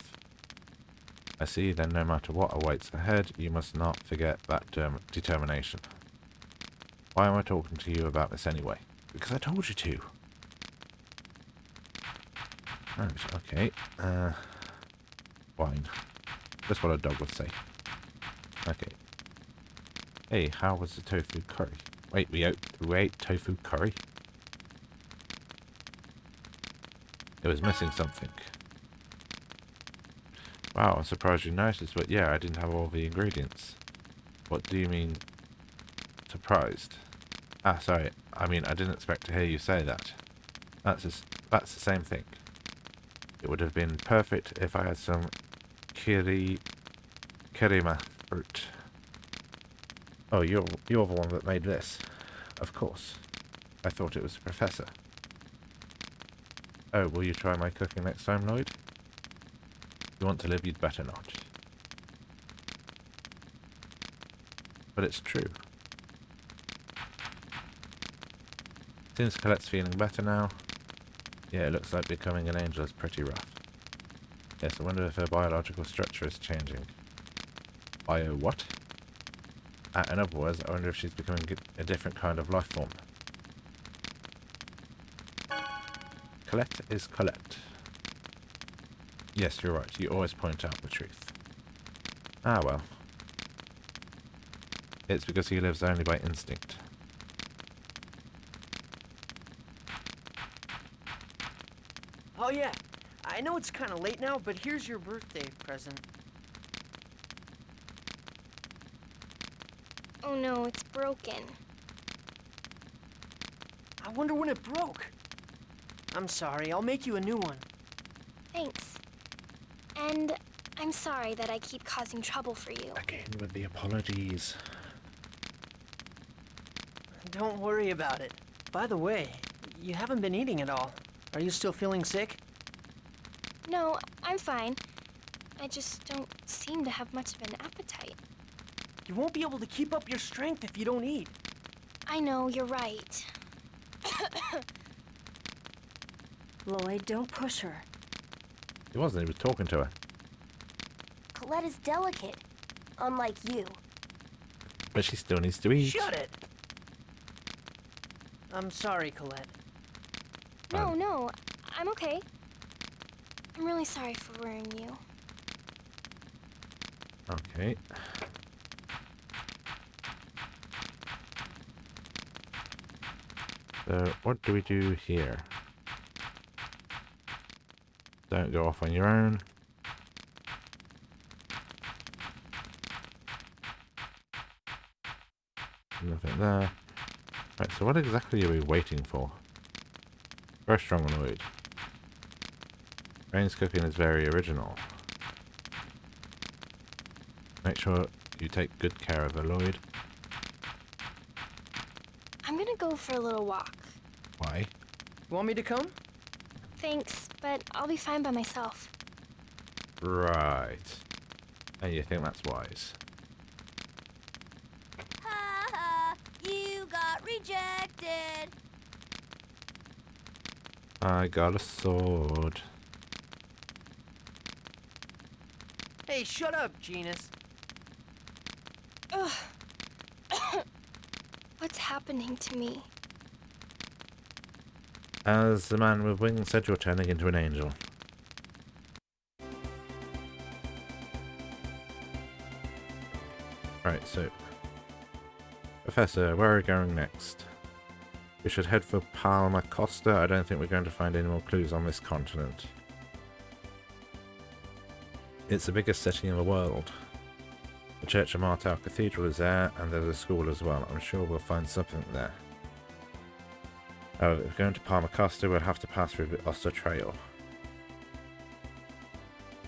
I see, then no matter what awaits ahead, you must not forget that determination. Why am I talking to you about this anyway? Because I told you to. Right, okay. Fine. That's what a dog would say. Okay. Hey, how was the tofu curry? Wait, we ate tofu curry? It was missing something. Wow, I'm surprised you noticed, but yeah, I didn't have all the ingredients. What do you mean, surprised? Ah, sorry, I mean, I didn't expect to hear you say that. That's the same thing. It would have been perfect if I had some kirima fruit. Oh, you're the one that made this. Of course. I thought it was the professor. Oh, will you try my cooking next time, Lloyd? If you want to live, you'd better not. But it's true. Since Colette's feeling better now, yeah, it looks like becoming an angel is pretty rough. Yes, I wonder if her biological structure is changing. Bio what? In other words, I wonder if she's becoming a different kind of life form. Colette is Colette. Yes, you're right. You always point out the truth. Ah, well. It's because he lives only by instinct. Oh yeah, I know it's kind of late now, but here's your birthday present. Oh no, it's broken. I wonder when it broke. I'm sorry, I'll make you a new one. Thanks. And I'm sorry that I keep causing trouble for you. Again with the apologies. Don't worry about it. By the way, you haven't been eating at all. Are you still feeling sick? No, I'm fine. I just don't seem to have much of an appetite. You won't be able to keep up your strength if you don't eat. I know, you're right. Lloyd, don't push her. He wasn't, he was talking to her. Colette is delicate, unlike you. But she still needs to eat. Shut it! I'm sorry, Colette. No, I'm okay. I'm really sorry for worrying you. Okay. So, what do we do here? Don't go off on your own. Nothing there. Right, so what exactly are we waiting for? Very strong annoyed. Rain's cooking is very original. Make sure you take good care of her, Lloyd. I'm gonna go for a little walk. Why? Want me to come? Thanks, but I'll be fine by myself. Right. And you think that's wise? Ha ha! You got rejected. I got a sword. Hey, shut up, Genus. Ugh. What's happening to me? As the man with wings said, you're turning into an angel. Right, so... Professor, where are we going next? We should head for Palma Costa. I don't think we're going to find any more clues on this continent. It's the biggest city in the world. The Church of Martel Cathedral is there, and there's a school as well. I'm sure we'll find something there. Oh, if we're going to Palma Costa, we'll have to pass through the Oster Trail.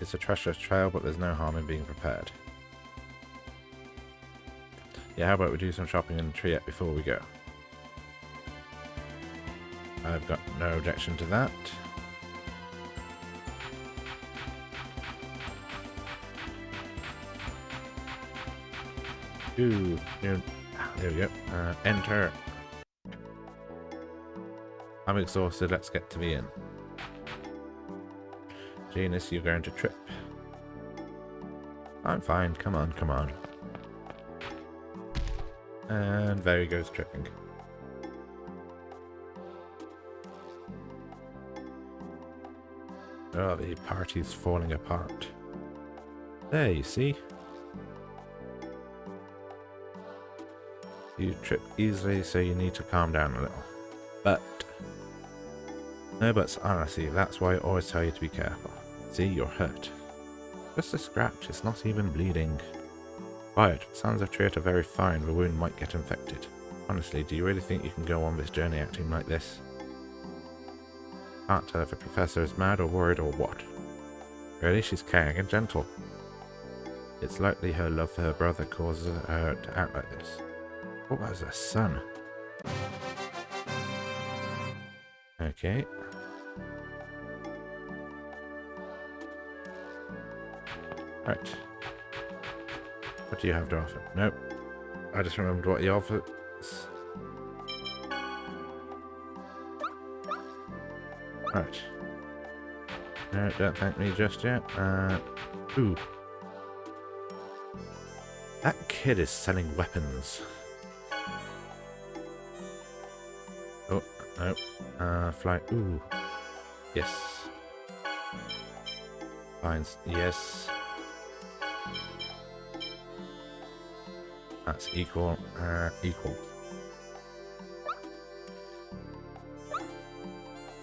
It's a treacherous trail, but there's no harm in being prepared. Yeah, how about we do some shopping in Triet before we go? I've got no objection to that. Ooh, there we go. Enter. I'm exhausted, let's get to the inn. Genus, you're going to trip. I'm fine, come on, come on. And there he goes tripping. Oh, the party's falling apart. There, you see? You trip easily, so you need to calm down a little. But... no buts, honestly, that's why I always tell you to be careful. See, you're hurt. Just a scratch, it's not even bleeding. Quiet, sounds of Triet are very fine, the wound might get infected. Honestly, do you really think you can go on this journey acting like this? Can't tell if the professor is mad or worried or what. Really, she's caring and gentle. It's likely her love for her brother causes her to act like this. What was her son? Okay. Right. What do you have to offer? Nope. I just remembered what he offers. Right. No, don't thank me just yet. Ooh. That kid is selling weapons. Oh, no. Fly. Ooh. Yes. Fine. Yes. That's equal. Equal.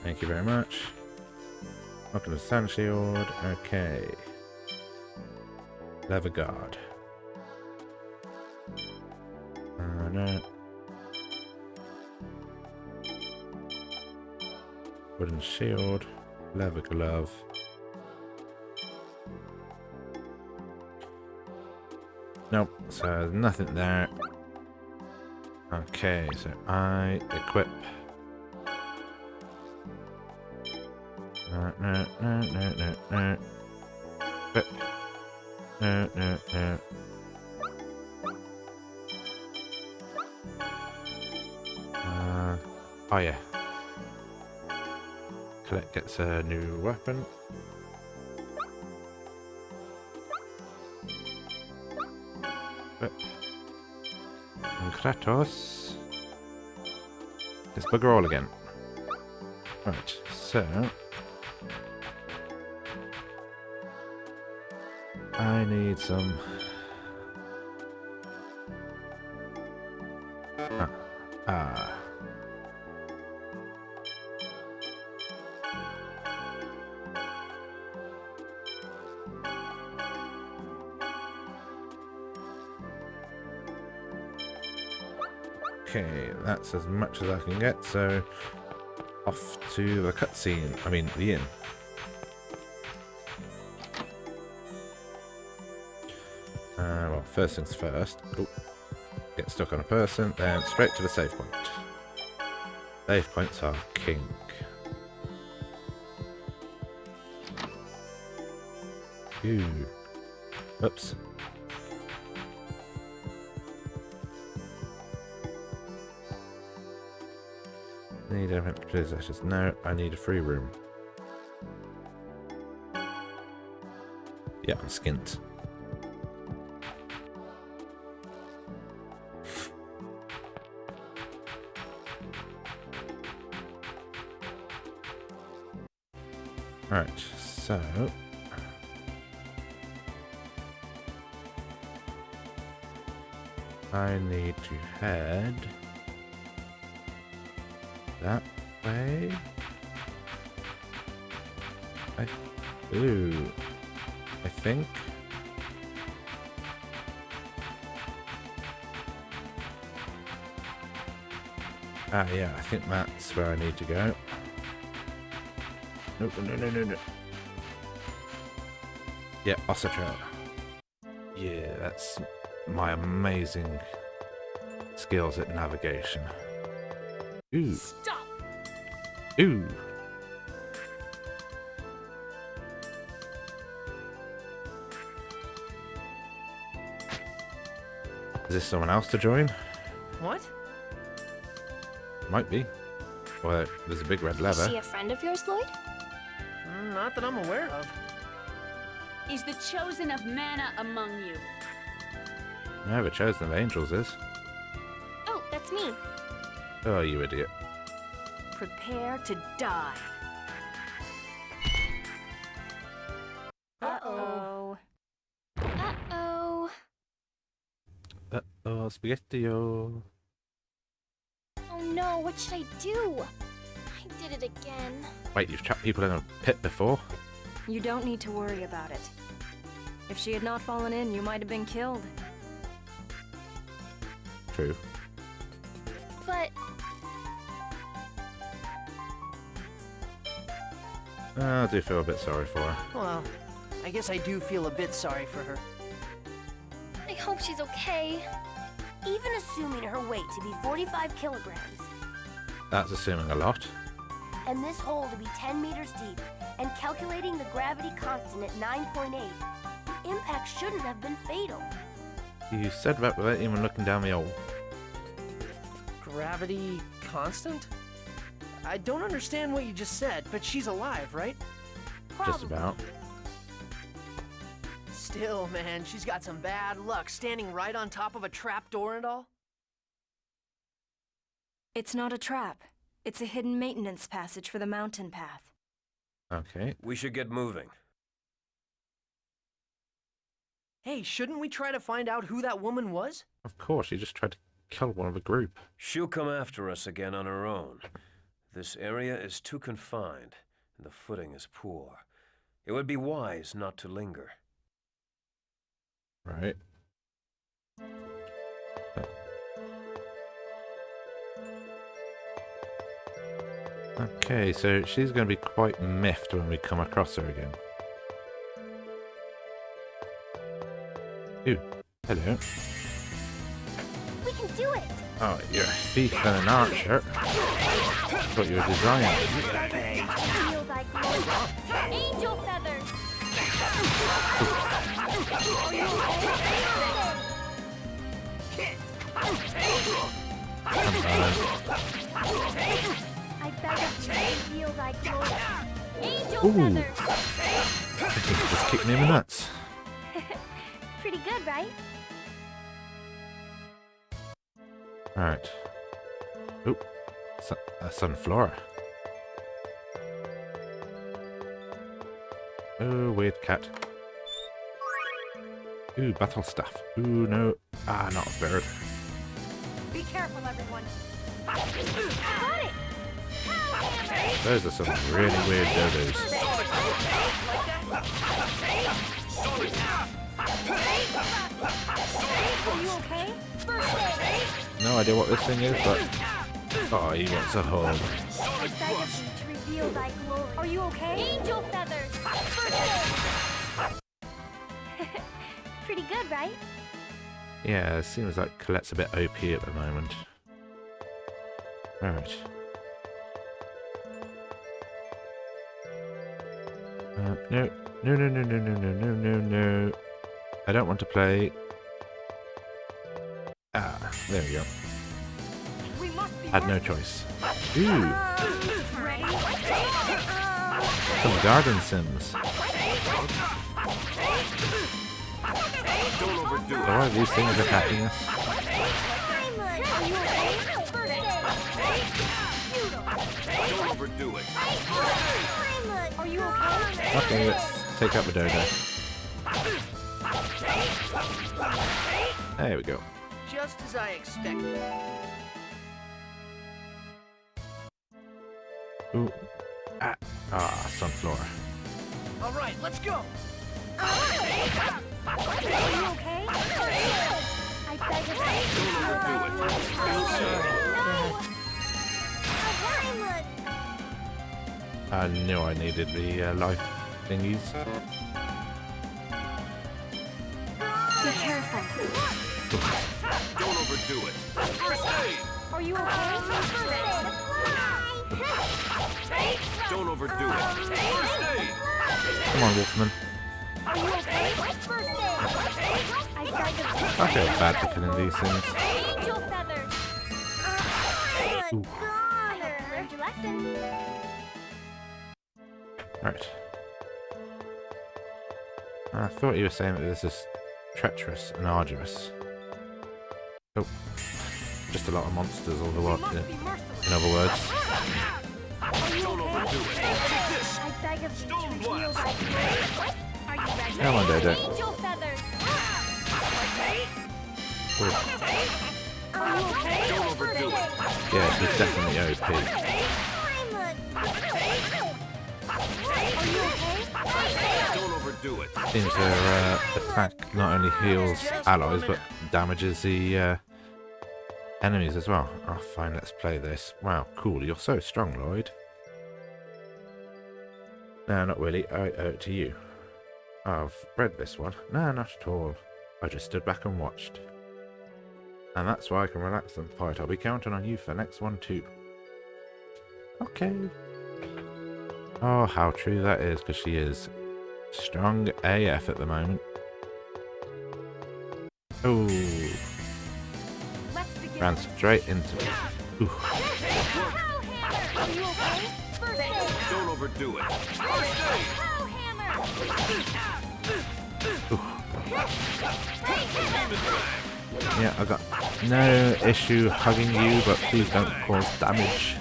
Thank you very much. Welcome to Sun Shield. Okay. Leather guard. No. Wooden shield. Leather glove. Nope, so nothing there. Okay, so I equip. No. Equip. No. Oh yeah. Colette gets a new weapon. And Kratos is bugger all again. Right, so I need some Okay, that's as much as I can get, so off to the cutscene. I mean, the inn. Well, first things first. Oh, get stuck on a person, then straight to the save point. Save points are king. Ooh. Oops. Need event possessions. No, I need a free room. Yeah, I'm skint. Alright, so I need to head that way. I think. Yeah, I think that's where I need to go. No. Yeah, Ossatra. Yeah, that's my amazing skills at navigation. Ooh. Stop! Ooh. Is this someone else to join? What? Might be. Well, there's a big red Is lever. she a friend of yours, Lloyd? Not that I'm aware of. Is the chosen of mana among you? No, the chosen of angels is. Oh, that's me. Oh, you idiot. Prepare to die. Uh-oh. Uh-oh. Uh-oh, spaghetti-o. Oh no, what should I do? I did it again. Wait, you've trapped people in a pit before? You don't need to worry about it. If she had not fallen in, you might have been killed. True. But I do feel a bit sorry for her. Well, I guess I do feel a bit sorry for her. I hope she's okay. Even assuming her weight to be 45 kilograms, That's assuming a lot. and this hole to be 10 meters deep, and calculating the gravity constant at 9.8, the impact shouldn't have been fatal. You said that without even looking down the hole. Gravity constant? I don't understand what you just said, but she's alive, right? Just about. Still, man, she's got some bad luck standing right on top of a trapdoor and all. It's not a trap. It's a hidden maintenance passage for the mountain path. Okay. We should get moving. Hey, shouldn't we try to find out who that woman was? Of course, you just tried to kill one of a group. She'll come after us again on her own. This area is too confined, and the footing is poor. It would be wise not to linger. Right. Okay, so she's going to be quite miffed when we come across her again. Ooh, hello. We can do it! Oh, you're a thief and an archer. Thought you were designer. Feel thy glory. Angel feathers! I beg of thee, feel thy glory. Angel Ooh. feathers! Just kick me in the nuts. Pretty good, right? Alright. Ooh, a sunflower. Oh, weird cat. Ooh, battle staff. Ooh, no. Ah, not a bird. Be careful, everyone. Got it! Those are some really weird dodos. Are you okay? No idea what this thing is, but oh, he wants a hug. I beg of thee to reveal thy glory. Are you okay? Angel feathers! Pretty good, right? Yeah, it seems like Colette's a bit OP at the moment. Right. No. No. I don't want to play. Ah, there we go. We must be Had no choice. Ooh, some garden sims. Don't overdo Why are these things attacking us? Don't overdo it. Are you okay? Okay, let's take out the dodo. There we go. Just as I expected. Ooh. Ah, sunflower. All right, let's go. Are you okay? I beg of thee. I knew I needed the life thingies. Be careful. Don't overdo it. First aid. Are you okay? Don't overdo it. First aid. Come on, Wolfman. Are you okay? I beg of thee. I feel bad for killing these things. Angel feathers! Ooh. I hope you learned your lesson. Right. I thought you were saying that this is treacherous and arduous. Oh. Just a lot of monsters all the while, in other words. Don't overdo it. Take this. I beg of thee to Stone reveal blast. thy glory. Are you ready? Come on, Dodo. Angel feathers! Ooh. Are you okay? Don't overdo it. Yeah, she's definitely OP. Don't overdo it. Seems her attack not only heals allies, but damages the enemies as well. Oh, fine, let's play this. Wow, cool. You're so strong, Lloyd. No, not really. I owe it to you. I've read this one. No, not at all. I just stood back and watched. And that's why I can relax and fight. I'll be counting on you for the next one too. Okay. Oh, how true that is, because she is strong AF at the moment. Oh, Let's begin. ran straight into it. Ooh. Are you okay? First aid! Don't overdo it. First aid. Pow hammer! Yeah, I got no issue hugging you, but please don't cause damage.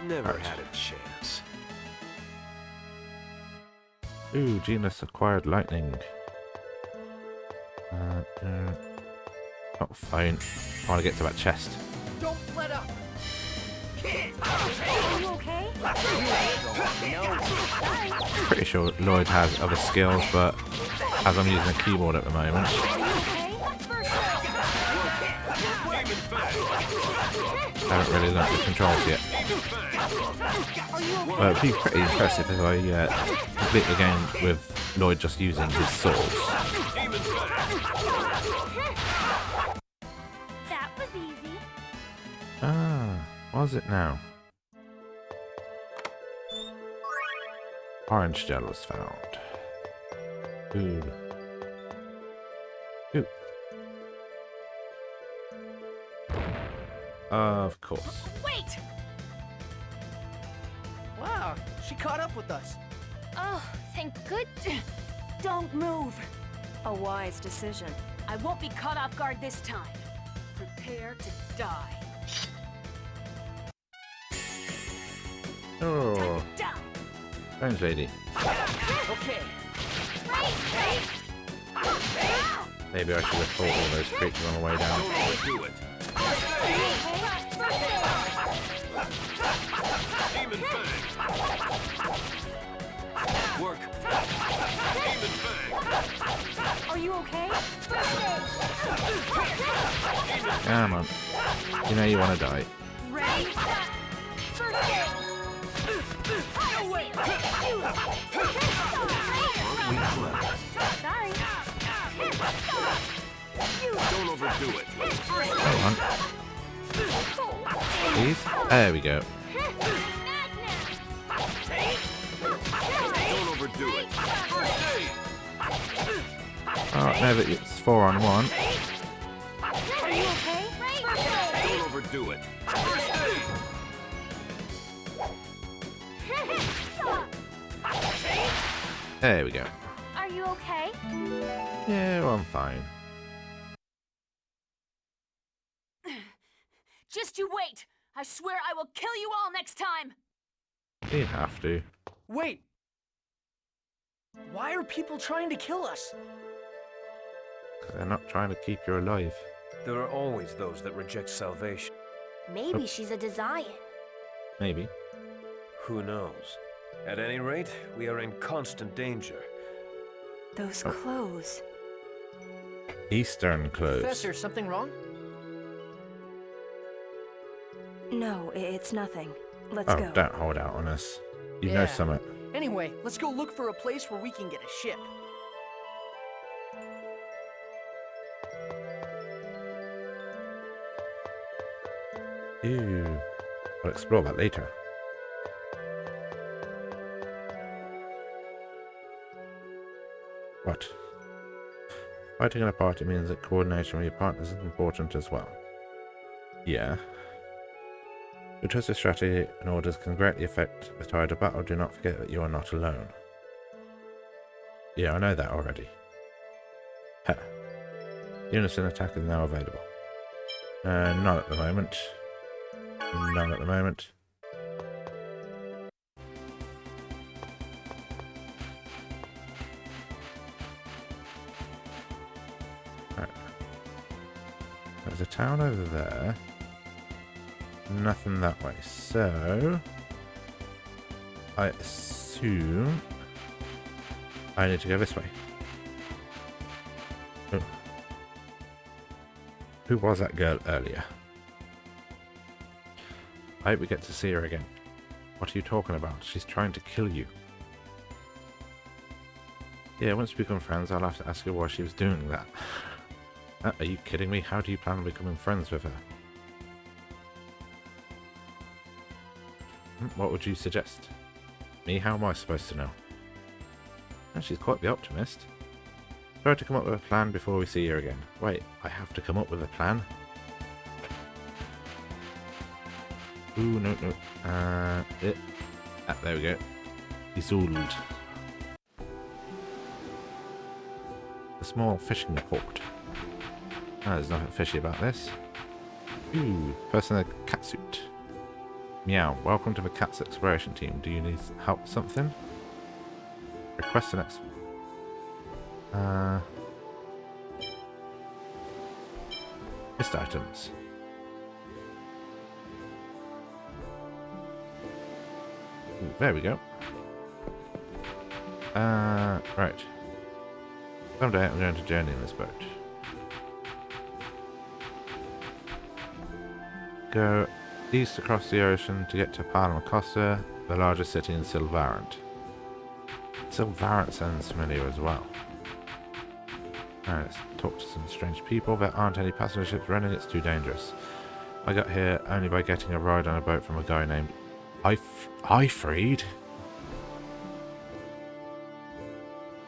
Never Alright. had a chance. Ooh, Genus acquired lightning. Oh, fine. I want to get to that chest. Don't let up. Are you okay? Pretty sure Lloyd has other skills, but as I'm using a keyboard at the moment, Are you okay? I haven't really learned the controls yet. Are you okay? Well, it'd be pretty impressive if I complete the game with Lloyd just using his swords. That was easy. Ah, was it now? Orange gel was found. Ooh. Ooh. Of course. Wait! Wow, she caught up with us. Oh, thank good. Don't move. A wise decision. I won't be caught off guard this time. Prepare to die. Oh, Down. Strange lady. Okay. Maybe I should have fought all those creatures on the way down. Don't overdo it. Demon Fang. Work. Come on. You know you want to die. Ready? Sorry. Don't overdo it. Come on. Please? There we go. Don't overdo it. Oh, now that it's 4 on 1. Are you okay? Don't overdo it. There we go. Are you okay? Yeah, well, I'm fine. Just you wait. I swear I will kill you all next time. You have to. Wait! Why are people trying to kill us? They're not trying to keep you alive. There are always those that reject salvation. Maybe she's a Desian. Maybe. Who knows? At any rate, we are in constant danger. Those clothes. Eastern clothes. Professor, something wrong? No, it's nothing. Let's Oh, go. don't hold out on us. You know Yeah. something. Anyway, let's go look for a place where we can get a ship. Ew. We'll explore that later. What? Fighting in a party means that coordination with your partners is important as well. Yeah. To trust your strategy and orders can greatly affect the tide of battle. Do not forget that you are not alone. Yeah, I know that already. Ha. Unison attack is now available. Not at the moment. None at the moment. Right. There's a town over there. Nothing that way. So I assume I need to go this way. Oh. Who was that girl earlier? I hope we get to see her again. What are you talking about? She's trying to kill you. Yeah, once we become friends, I'll have to ask her why she was doing that. Are you kidding me? How do you plan on becoming friends with her? What would you suggest? Me? How am I supposed to know? Oh, she's quite the optimist. Try to come up with a plan before we see her again. Wait, I have to come up with a plan? Ooh, no. There we go. Isolde. A small fishing port. There's nothing fishy about this. Ooh, person in a catsuit. Meow, welcome to the cat's exploration team. Do you need help with something? Request an list items. Ooh, there we go. Right. Someday I'm going to journey in this boat. Go east across the ocean to get to Palma Costa, the largest city in Silvarant. Silvarant sounds familiar as well. Alright, let's talk to some strange people. There aren't any passenger ships running, it's too dangerous. I got here only by getting a ride on a boat from a guy named Aifreed?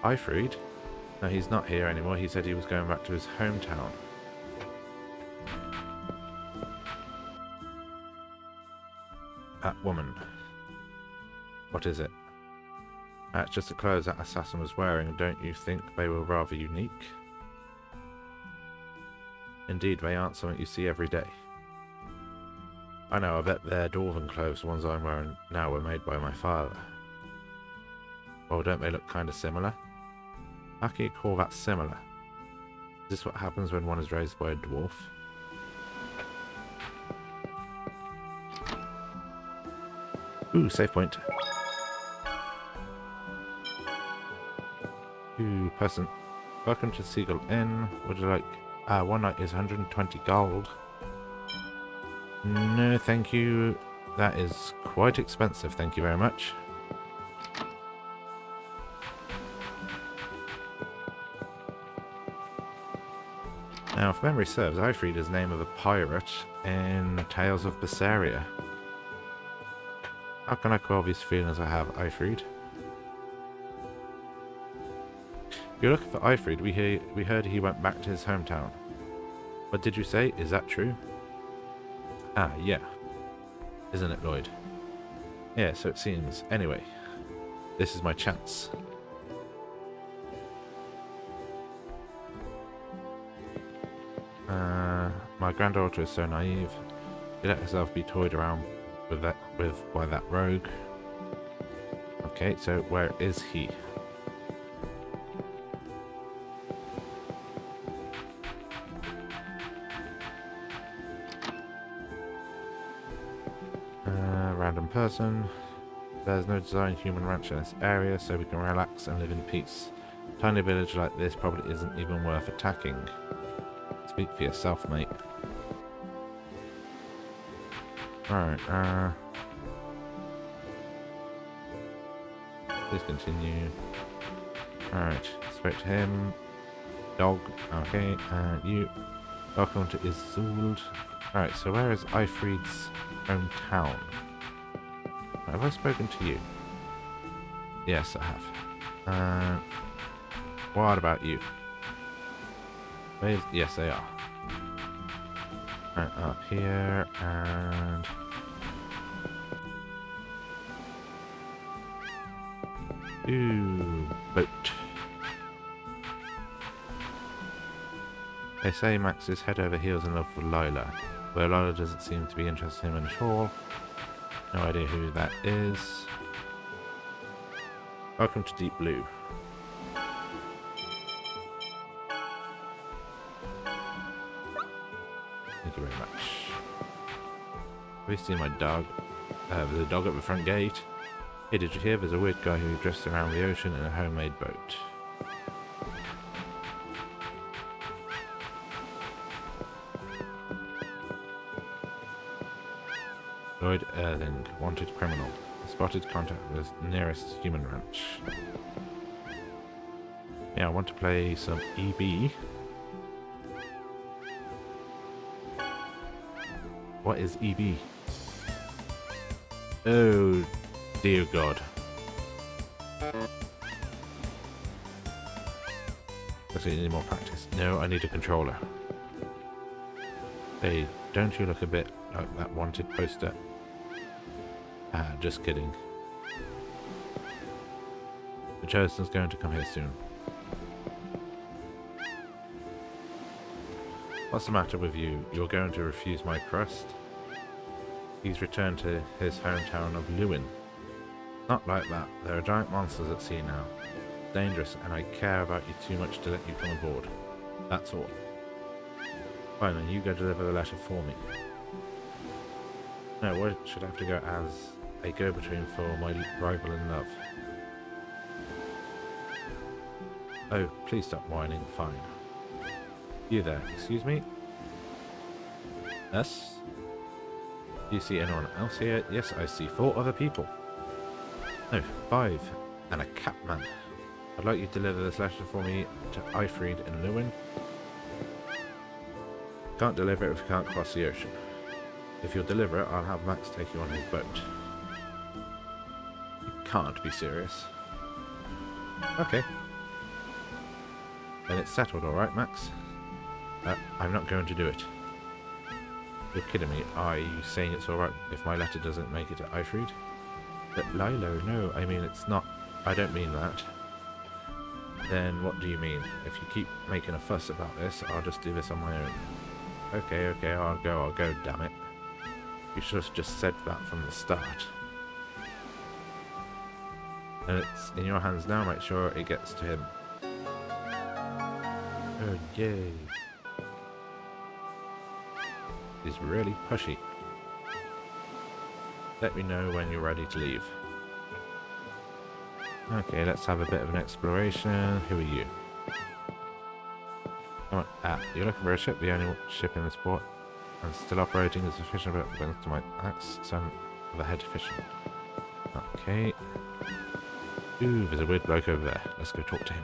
Aifreed? No, he's not here anymore. He said he was going back to his hometown. That woman. What is it? That's just the clothes that assassin was wearing. Don't you think they were rather unique? Indeed, they aren't something you see every day. I know, I bet they're dwarven clothes. The ones I'm wearing now were made by my father. Well, don't they look kind of similar? How can you call that similar? Is this what happens when one is raised by a dwarf? Ooh, save point. Ooh, person. Welcome to Seagull Inn. Would you like... one night is 120 gold. No, thank you. That is quite expensive, thank you very much. Now, if memory serves, Aifreed is the name of a pirate in Tales of Berseria. How can I quell these feelings I have, Aifreed? If you're looking for Aifreed, we heard he went back to his hometown. What did you say? Is that true? Ah, yeah. Isn't it, Lloyd? Yeah, so it seems. Anyway, this is my chance. My granddaughter is so naive. She let herself be toyed around by that rogue. Okay, so where is he? Random person. There's no designed human ranch in this area, so we can relax and live in peace. A tiny village like this probably isn't even worth attacking. Speak for yourself, mate. Alright, please continue. Alright, spoke to him. Dog, okay, you. Welcome to Isolde. Alright, so where is Aifreed's hometown? Have I spoken to you? Yes, I have. What about you? Yes, they are. Right, up here, and... Ooh, boat. They say Max is head over heels in love with Lila, but Lila doesn't seem to be interested in him at all. No idea who that is. Welcome to Deep Blue. Thank you very much. Have you seen my dog? There's a dog at the front gate. Hey, did you hear? There's a weird guy who drifts around the ocean in a homemade boat. Lloyd Erling, wanted criminal. Spotted contact with nearest human ranch. Yeah, I want to play some EB. What is EB? Oh, dear God. Does it need more practice? No, I need a controller. Hey, don't you look a bit like that wanted poster? Ah, just kidding. The Chosen's going to come here soon. What's the matter with you? You're going to refuse my crust? He's returned to his hometown of Lewin. Not like that. There are giant monsters at sea now. Dangerous, and I care about you too much to let you come aboard. That's all. Fine, then you go deliver the letter for me. No, what should I have to go as a go-between for my rival in love? Oh, please stop whining. Fine. You there, excuse me? Yes? Do you see anyone else here? Yes, I see 4 other people. No, 5. And a catman. I'd like you to deliver this letter for me to Aifreed in Lewin. Can't deliver it if you can't cross the ocean. If you'll deliver it, I'll have Max take you on his boat. You can't be serious. Okay. Then it's settled, alright, Max? I'm not going to do it. You're kidding me. Are you saying it's alright if my letter doesn't make it to Aifreed? But Lilo, no, I mean it's not. I don't mean that. Then what do you mean? If you keep making a fuss about this, I'll just do this on my own. Okay, I'll go, damn it. You should have just said that from the start. And it's in your hands now, make sure it gets to him. Oh, yay. He's really pushy. Let me know when you're ready to leave. Okay, let's have a bit of an exploration. Who are you? Come on. Ah, you're looking for a ship? The only ship in this port? I'm still operating as a fisherman, but thanks to my axe, son of a head fisherman. Okay. Ooh, there's a weird bloke over there. Let's go talk to him.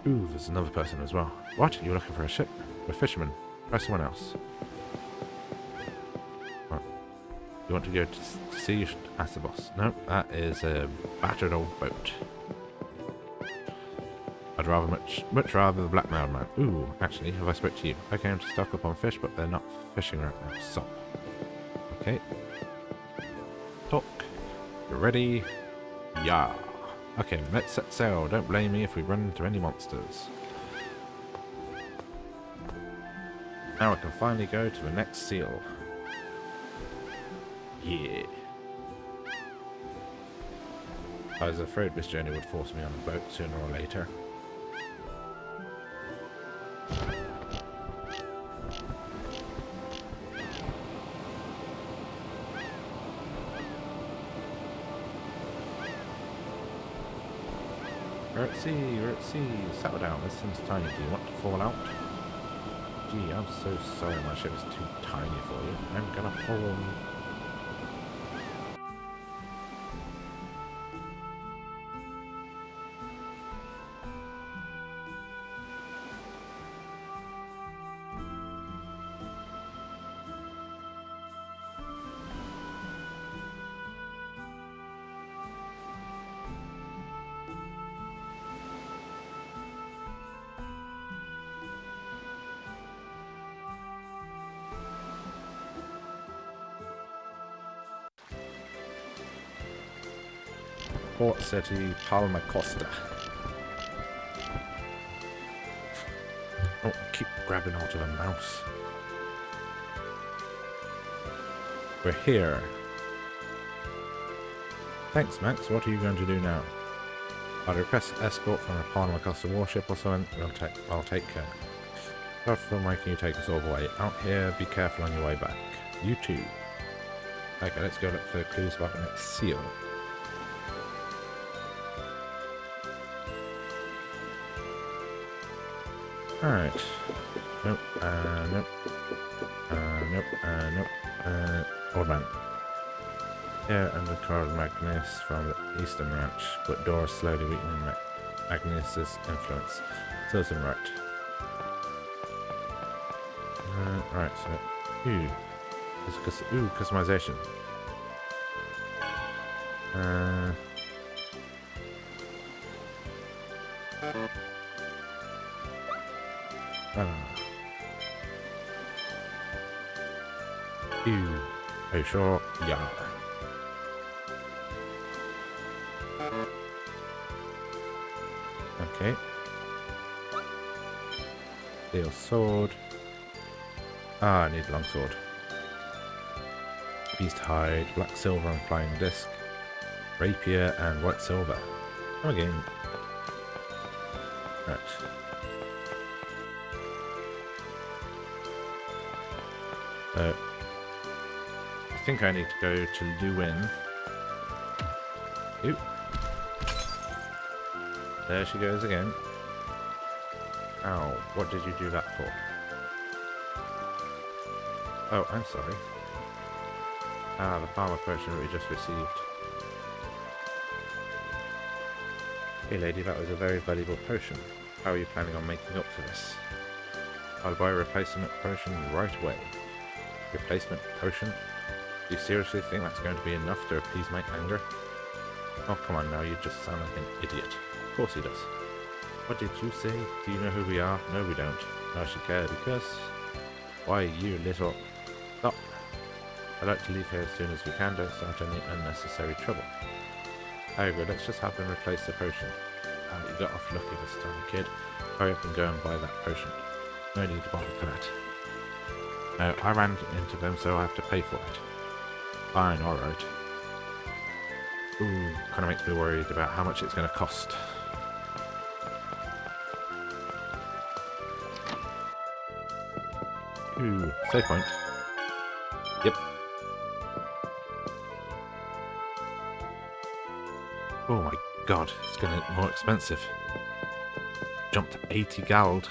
Ooh, there's another person as well. What? You're looking for a ship? A fisherman? Try someone else. What? You want to go to sea? You should ask the boss. No, that is a battered old boat. I'd rather much rather the black mailman. Ooh, actually, have I spoke to you? I came to stock up on fish, but they're not fishing right now. So, okay. Talk. You ready? Yeah. Okay, let's set sail. Don't blame me if we run into any monsters. Now I can finally go to the next seal. Yeah. I was afraid this journey would force me on a boat sooner or later. We're at sea, we're at sea. Settle down, this seems tiny. Do you want to fall out? Gee, I'm so sorry my ship is too tiny for you. I'm gonna fall. Port City, Palma Costa. Oh, keep grabbing onto the mouse. We're here. Thanks, Max. What are you going to do now? I'll request escort from a Palma Costa warship or something. I'll take care. Sorry for making you take us all the way. Out here, be careful on your way back. You too. Okay, let's go look for clues about the next seal. Alright. Nope, nope. Nope, old man. Here under Carl Magnus from the Eastern Ranch, but Dora's slowly weakening Agnes's influence. Serves him right. Right, so... Ooh, customization. Are you sure? Yeah. Okay. Steel sword. I need long sword. Beast hide, black silver and flying disc, rapier and white silver. Come again. Right. I think I need to go to Lewin. Oop. There she goes again. Ow, what did you do that for? Oh, I'm sorry. Ah, the Palmer potion we just received. Hey lady, that was a very valuable potion. How are you planning on making up for this? I'll buy a replacement potion right away. Replacement potion? Do you seriously think that's going to be enough to appease my anger? Oh, come on now, you just sound like an idiot. Of course he does. What did you say? Do you know who we are? No, we don't. I should care because... Why, you little... Stop. I'd like to leave here as soon as we can. Don't start any unnecessary trouble. However, let's just have them replace the potion. You got off lucky this time, kid. Hurry up and go and buy that potion. No need to bother for that. No, I ran into them, so I have to pay for it. Fine, alright. Ooh, kind of makes me worried about how much it's going to cost. Ooh, save point. Yep. Oh my god, it's going to get more expensive. Jumped to 80 gold.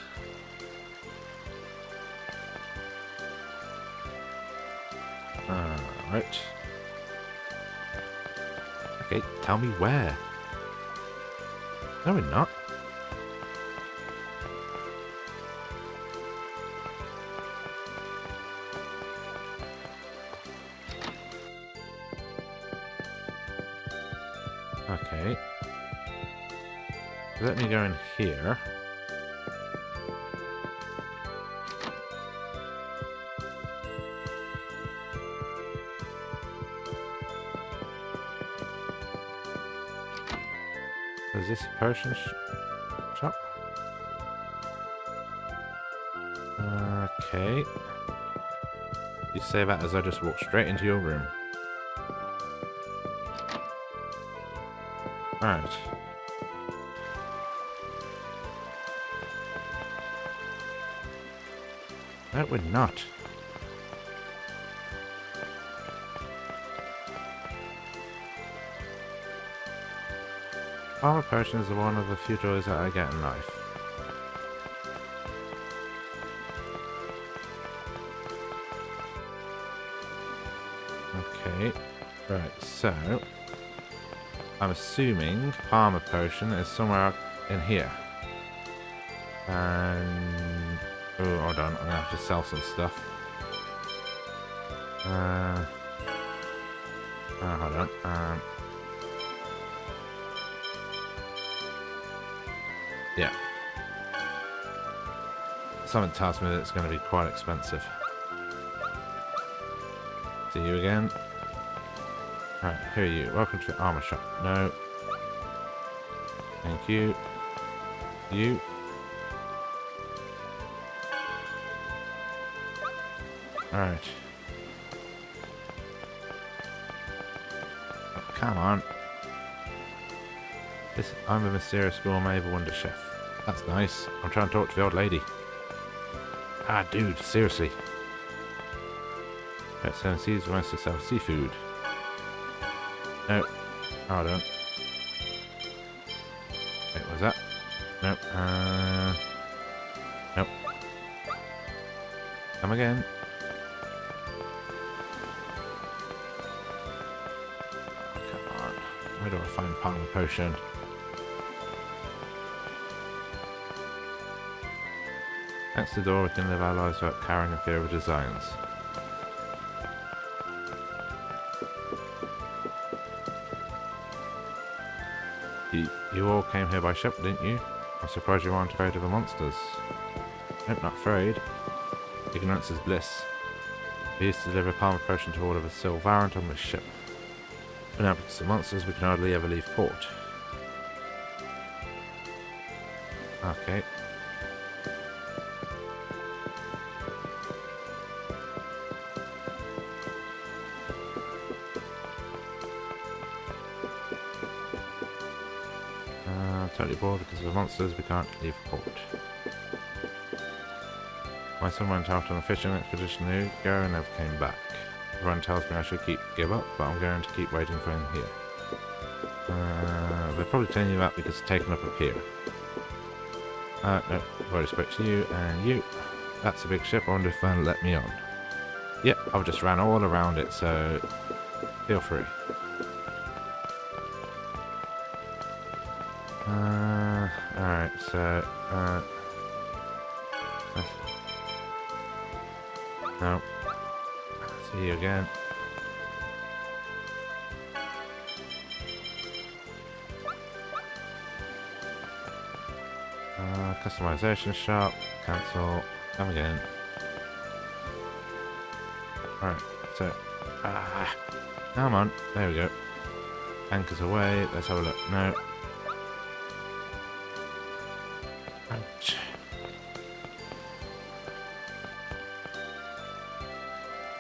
Right. Okay, tell me where. No, we're not. Okay. Let me go in here. Is this a potion shop? Okay. You say that as I just walk straight into your room. Alright. No, we're not. Armor potions are one of the few joys that I get in life. Okay, right, so I'm assuming Palmer potion is somewhere in here. And oh, hold on, I'm gonna have to sell some stuff. Hold on. Yeah. Something tells me that it's going to be quite expensive. See you again. Right, who are you? Welcome to the armor shop. No. Thank you. You. Alright. Oh, come on. I'm a mysterious gourmet wonder chef. That's nice. I'm trying to talk to the old lady. Ah, dude, seriously. Let's go and see who wants to sell seafood. No. Hold on. Wait, was that? Nope. Nope. Come again. Come on. Where do I find Palmer potion? Next to the door, we can live our lives without carrying a fear of designs. You all came here by ship, didn't you? I'm surprised you aren't afraid of the monsters. Nope, not afraid. Ignorance is bliss. We used to deliver Palmer potion to all of a Sylvarant on this ship. But now because of monsters, we can hardly ever leave port. Okay. Totally bored because of the monsters, we can't leave port. My son went out on a fishing expedition a year ago and never came back. Everyone tells me I should give up, but I'm going to keep waiting for him here. They're probably telling you that because it's taken up here. No, I've already spoke to you, and you. That's a big ship, I wonder if they'll let me on. Yep, I've just ran all around it, so feel free. Alright, so, no. See you again. Customization shop, cancel, come again. Alright, so, come on, there we go. Anchors away, let's have a look. No. Ouch.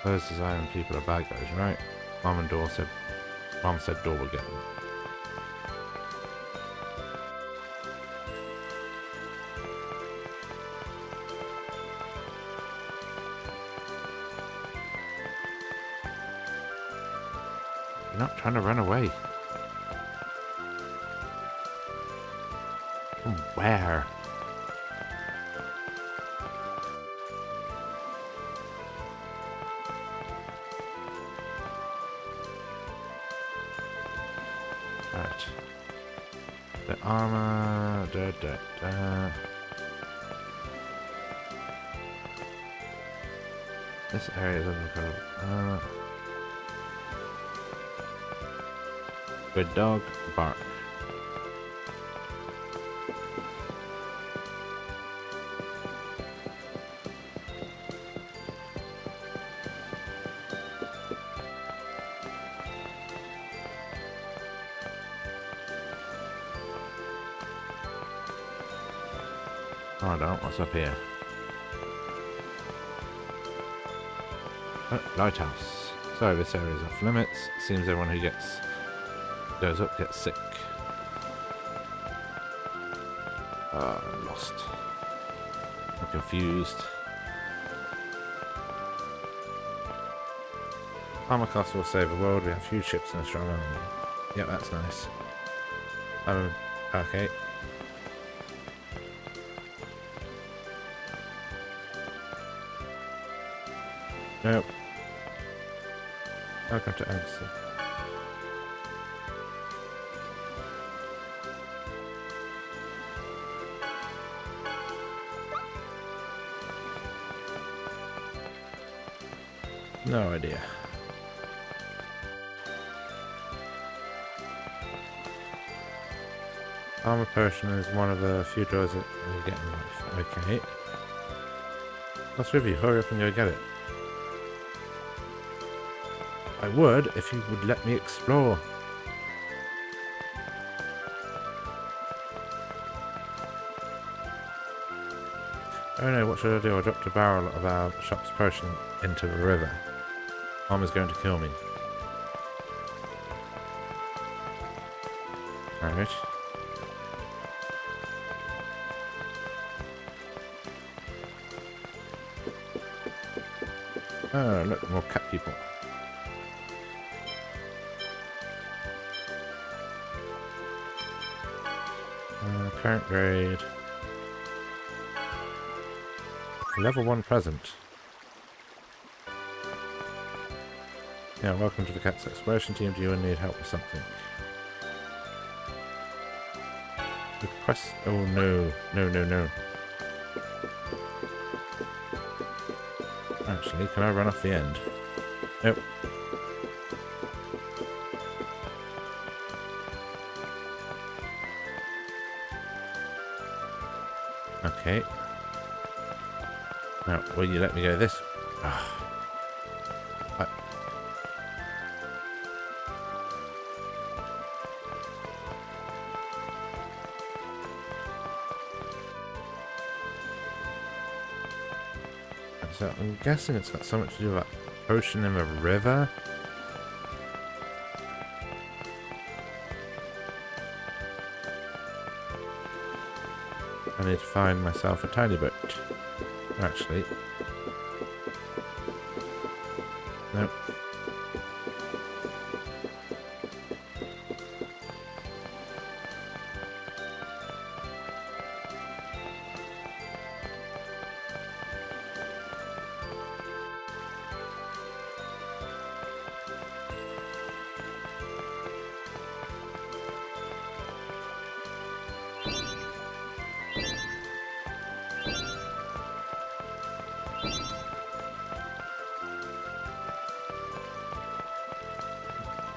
Those design people are bad guys, right? Mom said door will get them. You're not trying to run away. From where? armor. This area is overgrown. Good dog, bark. Oh, I don't. What's up here? Oh, lighthouse. Sorry, this area is off limits. Seems everyone who goes up gets sick. I'm lost. I'm confused. Armor class will save the world. We have few ships and a strong army. Yep, that's nice. Okay. Nope. Welcome to Anderson. No idea. Armor potion is one of the few doors that you get in life. Okay. What's with you? Hurry up and go get it. I would if you would let me explore. Oh no, what should I do? I dropped a barrel of our shop's potion into the river. Mom is going to kill me. Alright. Oh, look, more cat people. Current grade. Level 1 present. Yeah, welcome to the Cat's Exploration Team. Do you need help with something? Request. Oh no. No. Actually, can I run off the end? Nope. Okay. Now, will you let me go this? So I'm guessing it's got something to do with that potion in the river. I need to find myself a tiny boat. Actually. Nope.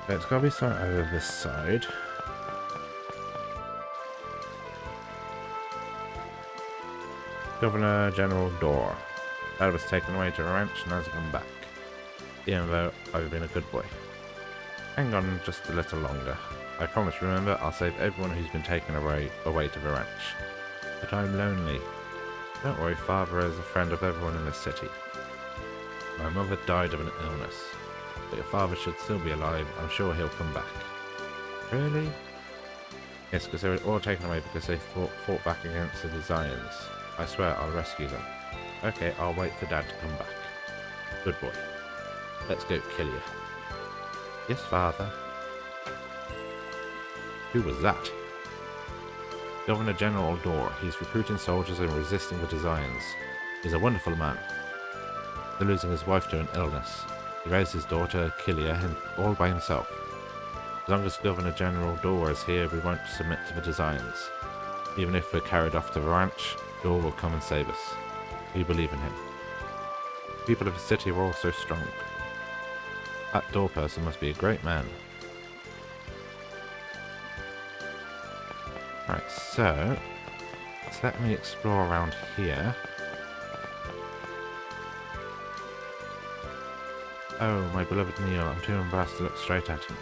It's got to be something over this side. Governor General Door. Dad was taken away to a ranch and hasn't come back. Even though I've been a good boy. Hang on just a little longer. I promise, remember, I'll save everyone who's been taken away to the ranch. But I'm lonely. Don't worry, Father is a friend of everyone in this city. My mother died of an illness. But your father should still be alive. I'm sure he'll come back. Really? Yes, because they were all taken away because they fought back against the Zions. I swear I'll rescue them. Okay, I'll wait for Dad to come back. Good boy. Let's go kill you. Yes, Father. Who was that? Governor General Door. He's recruiting soldiers and resisting the Zions. He's a wonderful man. They're losing his wife to an illness. He raised his daughter, Kilia, all by himself. As long as Governor General Dorr is here, we won't submit to the designs. Even if we're carried off to the ranch, Dorr will come and save us. We believe in him. The people of the city are all so strong. That Dorr person must be a great man. Right, so let's let me explore around here. Oh, my beloved Neil, I'm too embarrassed to look straight at him.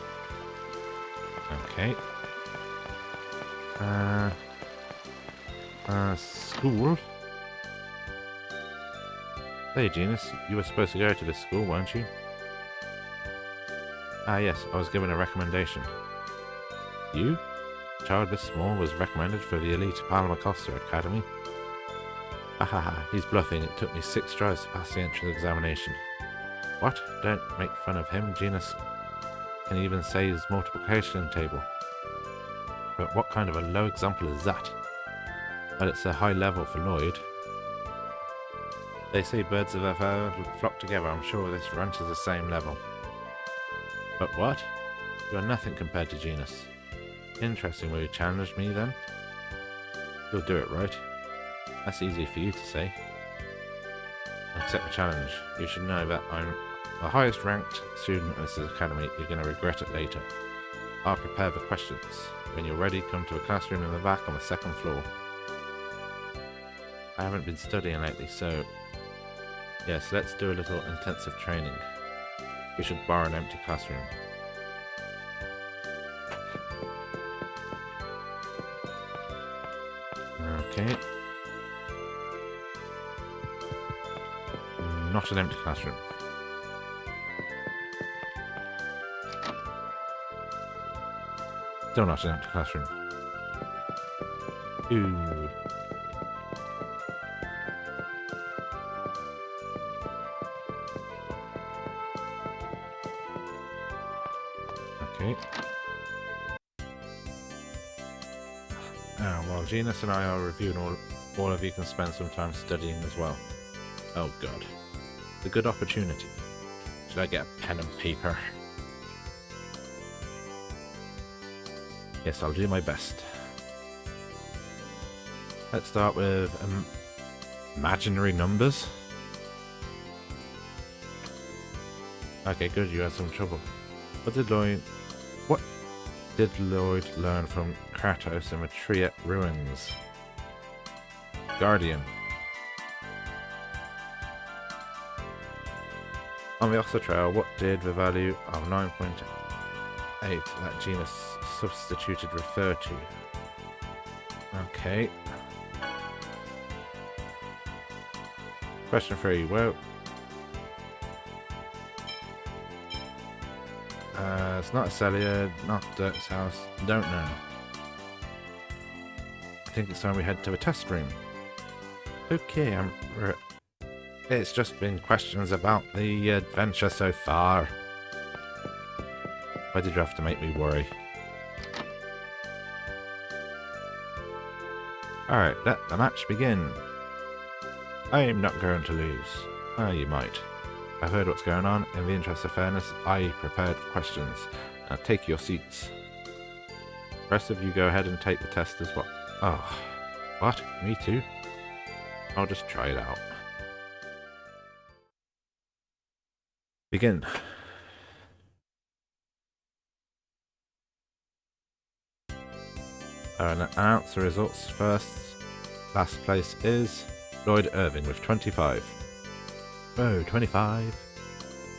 Okay. School? Hey, Genus, you were supposed to go to this school, weren't you? Ah, yes, I was given a recommendation. You? A child this small was recommended for the elite Palmacosta Academy? Ahaha, he's bluffing. It took me 6 tries to pass the entrance examination. What? Don't make fun of him. Genus can even say his multiplication table. But what kind of a low example is that? Well, it's a high level for Lloyd. They say birds of a feather flock together. I'm sure this ranch is the same level. But what? You are nothing compared to Genus. Interesting, will you challenge me then? You'll do it, right? That's easy for you to say. Accept the challenge. You should know that I'm the highest ranked student in this academy. You're going to regret it later. I'll prepare the questions. When you're ready, come to a classroom in the back on the 2nd floor. I haven't been studying lately, so yes, let's do a little intensive training. We should borrow an empty classroom. Okay. Not an empty classroom. Still not an empty classroom. Ooh. Okay. While Genus and I are reviewing, all of you can spend some time studying as well. Oh god. A good opportunity. Should I get a pen and paper? Yes, I'll do my best. Let's start with imaginary numbers. Okay, good, you had some trouble. What did Lloyd learn from Kratos in the Triet ruins? Guardian. On the Oxford Trail, what did the value of 9.8 that Genus substituted refer to? Okay. Question 3. Well, it's not a cellar, not Dirk's house. Don't know. I think it's time we head to the test room. Okay, it's just been questions about the adventure so far. Why did you have to make me worry? Alright, let the match begin. I am not going to lose. Ah, you might. I've heard what's going on. In the interest of fairness, I prepared questions. Now take your seats. The rest of you go ahead and take the test as well. Oh, what? Me too? I'll just try it out. Begin. And announce the results first. Last place is Lloyd Irving with 25. Oh, 25.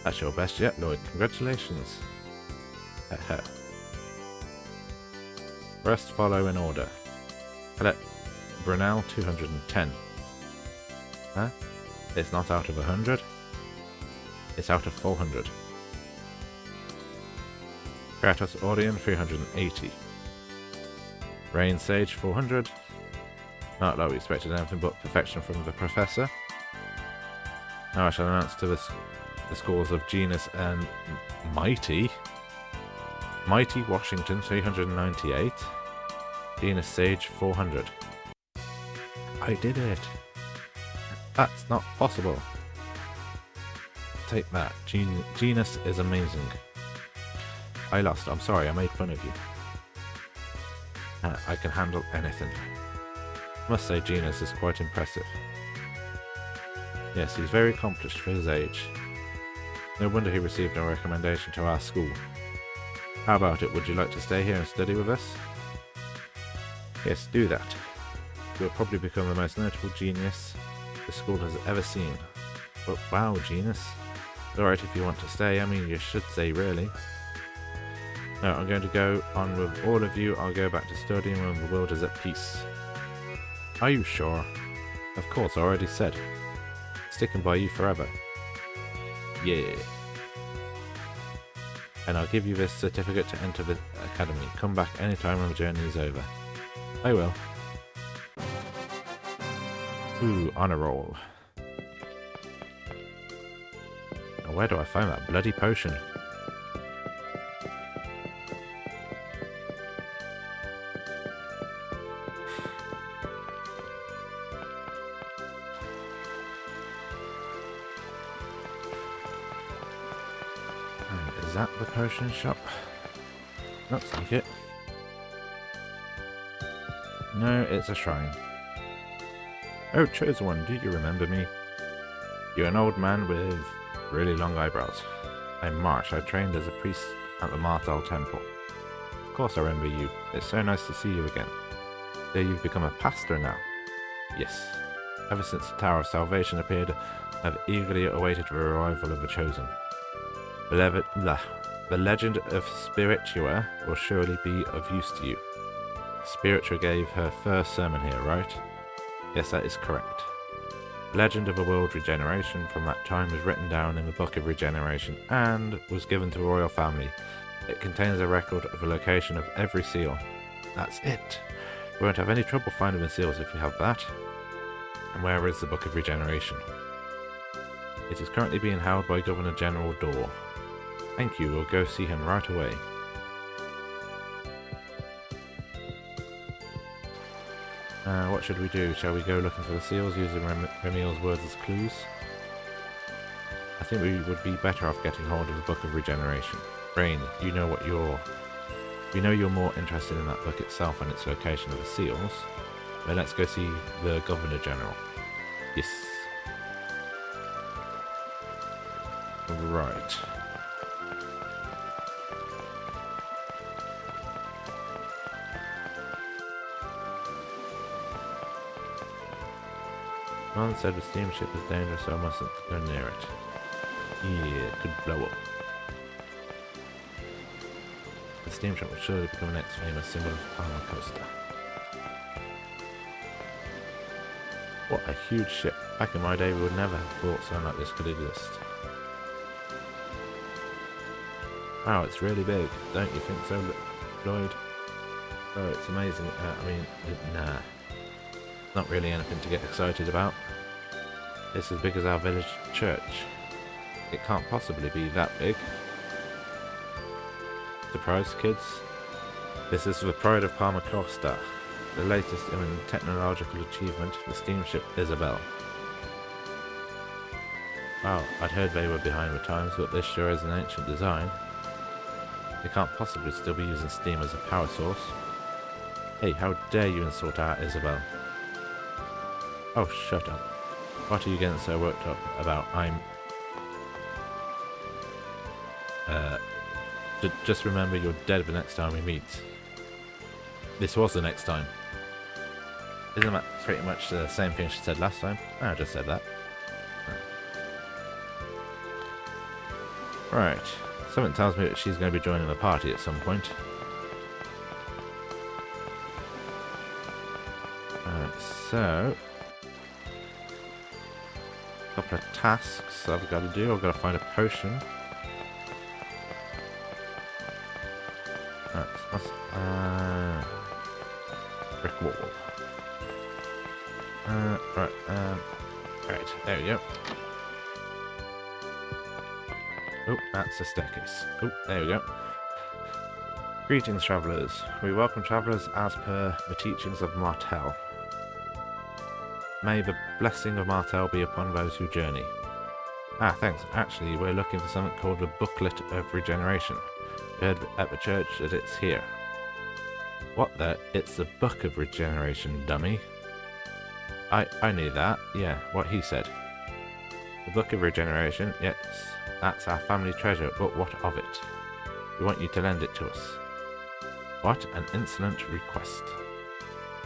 That's your best yet, Lloyd. Congratulations. Rest follow in order. Colette Brunel, 210. Huh? It's not out of 100. It's out of 400. Kratos Audion, 380. Rain Sage, 400. Not like we expected anything but perfection from the professor. Now I shall announce to the scores of Genus and Mighty. Mighty Washington, 398. Genus Sage, 400. I did it! That's not possible. Take that. Genus is amazing. I lost. I'm sorry, I made fun of you. I can handle anything. Must say Genus is quite impressive. Yes, he's very accomplished for his age. No wonder he received no recommendation to our school. How about it, would you like to stay here and study with us? Yes, do that. You'll probably become the most notable genius the school has ever seen. But wow, Genus. It's alright if you want to stay, I mean you should stay really. No, I'm going to go on with all of you. I'll go back to studying when the world is at peace. Are you sure? Of course, I already said. Sticking by you forever. Yeah. And I'll give you this certificate to enter the academy. Come back anytime when the journey is over. I will. Ooh, honor roll. Now where do I find that bloody potion? Is that the potion shop? Looks like it. No, it's a shrine. Oh, chosen one, do you remember me? You're an old man with really long eyebrows. I'm Marsh. I trained as a priest at the Martel Temple. Of course I remember you. It's so nice to see you again. So you've become a pastor now? Yes. Ever since the Tower of Salvation appeared, I've eagerly awaited the arrival of the chosen. The legend of Spiritua will surely be of use to you. Spiritua gave her first sermon here, right? Yes, that is correct. The legend of a world regeneration from that time was written down in the Book of Regeneration and was given to the royal family. It contains a record of the location of every seal. That's it. We won't have any trouble finding the seals if we have that. And where is the Book of Regeneration? It is currently being held by Governor General Dorr. Thank you, we'll go see him right away. What should we do? Shall we go looking for the seals using Remiel's words as clues? I think we would be better off getting hold of the Book of Regeneration. Rain, you know you're more interested in that book itself and its location of the seals. But let's go see the Governor General. Yes. Right. Ron said the steamship is dangerous, so I mustn't go near it. Yeah, it could blow up. The steamship will surely become the next famous symbol of Palma Costa. What a huge ship. Back in my day we would never have thought something like this could exist. Wow, it's really big. Don't you think so, Lloyd? Oh, it's amazing. Nah. Not really anything to get excited about. It's as big as our village church. It can't possibly be that big. Surprise, kids? This is the pride of Palma Costa. The latest in technological achievement, the steamship Isabel. Wow, I'd heard they were behind the times, but this sure is an ancient design. They can't possibly still be using steam as a power source. Hey, how dare you insult our Isabel? Oh, shut up. What are you getting so worked up about? Just remember you're dead the next time we meet. This was the next time. Isn't that pretty much the same thing she said last time? I just said that. Right. Something tells me that she's going to be joining the party at some point. So... couple of tasks I've got to do. I've got to find a potion. Brick wall. Right, there we go. Oh, that's a staircase. Oh, there we go. Greetings, travellers. We welcome travellers as per the teachings of Martel. May the blessing of Martel be upon those who journey. Ah, thanks. Actually, we're looking for something called the Booklet of Regeneration. We heard at the church that it's here. What the? It's the Book of Regeneration, dummy. I knew that. Yeah, what he said. The Book of Regeneration, yes, that's our family treasure, but what of it? We want you to lend it to us. What an insolent request.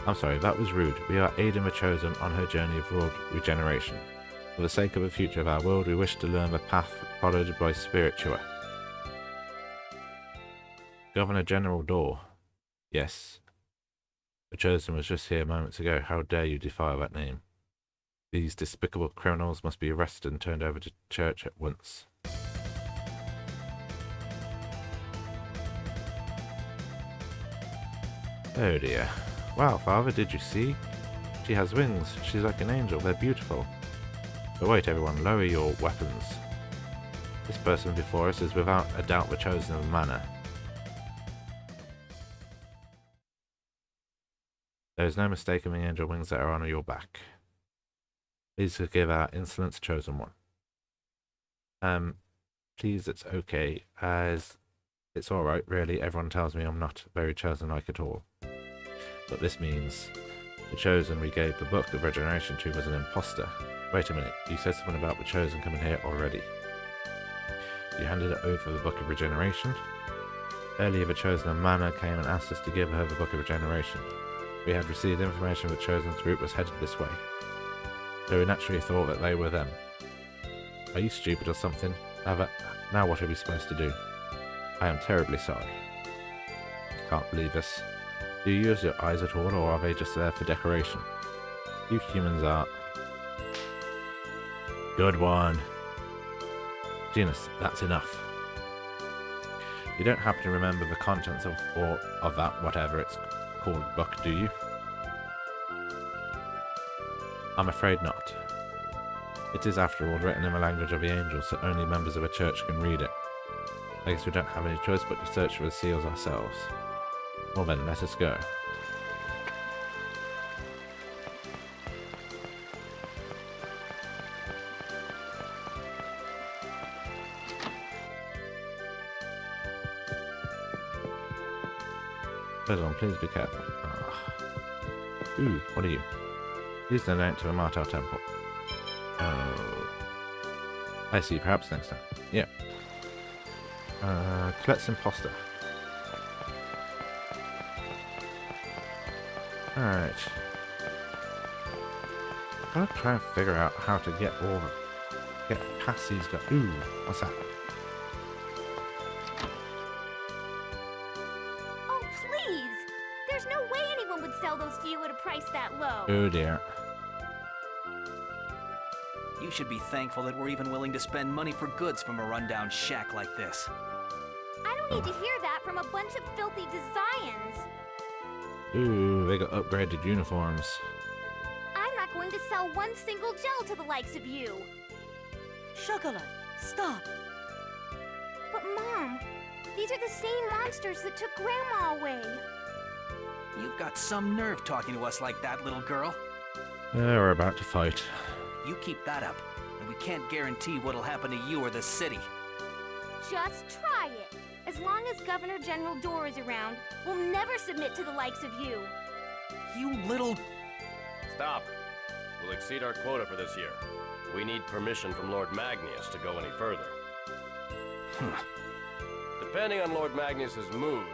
I'm sorry, that was rude. We are aiding the Chosen on her journey of world regeneration. For the sake of the future of our world, we wish to learn the path followed by Spiritua. Governor General Door. Yes. The Chosen was just here moments ago. How dare you defile that name? These despicable criminals must be arrested and turned over to church at once. Oh dear. Wow, Father, did you see? She has wings. She's like an angel. They're beautiful. But wait, everyone, lower your weapons. This person before us is without a doubt the Chosen of Mana. There is no mistaking the angel wings that are on your back. Please forgive our insolence, Chosen One. Please, it's okay, as it's alright, really. Everyone tells me I'm not very chosen-like at all. But this means the Chosen we gave the Book of Regeneration to was an imposter. Wait a minute, you said something about the Chosen coming here already. You handed it over the Book of Regeneration? Earlier the Chosen of Mana came and asked us to give her the Book of Regeneration. We had received information the Chosen's route was headed this way. So we naturally thought that they were them. Are you stupid or something? Now what are we supposed to do? I am terribly sorry. I can't believe this. Do you use your eyes at all, or are they just there for decoration? You humans are... Good one. Genus, that's enough. You don't happen to remember the contents of that, whatever it's called, book, do you? I'm afraid not. It is, after all, written in the language of the angels, so only members of a church can read it. I guess we don't have any choice but to search for the seals ourselves. Well then, let us go. Please be careful. Ooh, what are you? Please donate to the Martel Temple. Oh. I see, perhaps next time. Yeah. Colette's imposter. Alright. I'm gonna try and figure out how to get past these guys. Ooh, what's that? Oh, please! There's no way anyone would sell those to you at a price that low. Oh dear. You should be thankful that we're even willing to spend money for goods from a rundown shack like this. I don't need to hear that from a bunch of filthy designs. Ooh, they got upgraded uniforms. I'm not going to sell one single gel to the likes of you. Chocolat, stop. But Mom, these are the same monsters that took Grandma away. You've got some nerve talking to us like that, little girl. We're about to fight. You keep that up, and we can't guarantee what'll happen to you or the city. Just try it. As long as Governor General Door is around, we'll never submit to the likes of you. You little... Stop. We'll exceed our quota for this year. We need permission from Lord Magnus to go any further. Depending on Lord Magnus's mood,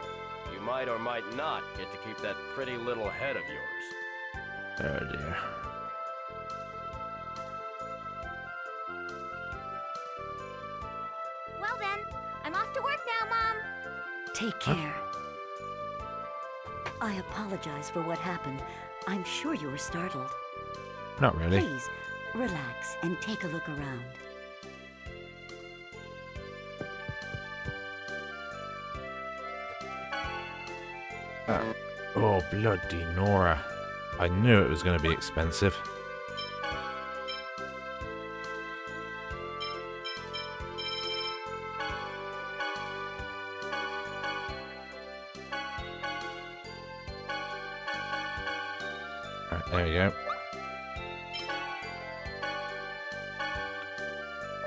you might or might not get to keep that pretty little head of yours. Oh dear. Well then, I'm off to work now, Mom. Take care. I apologize for what happened. I'm sure you were startled. Not really. Please, relax and take a look around. Oh, bloody Nora. I knew it was going to be expensive. Right, there you go.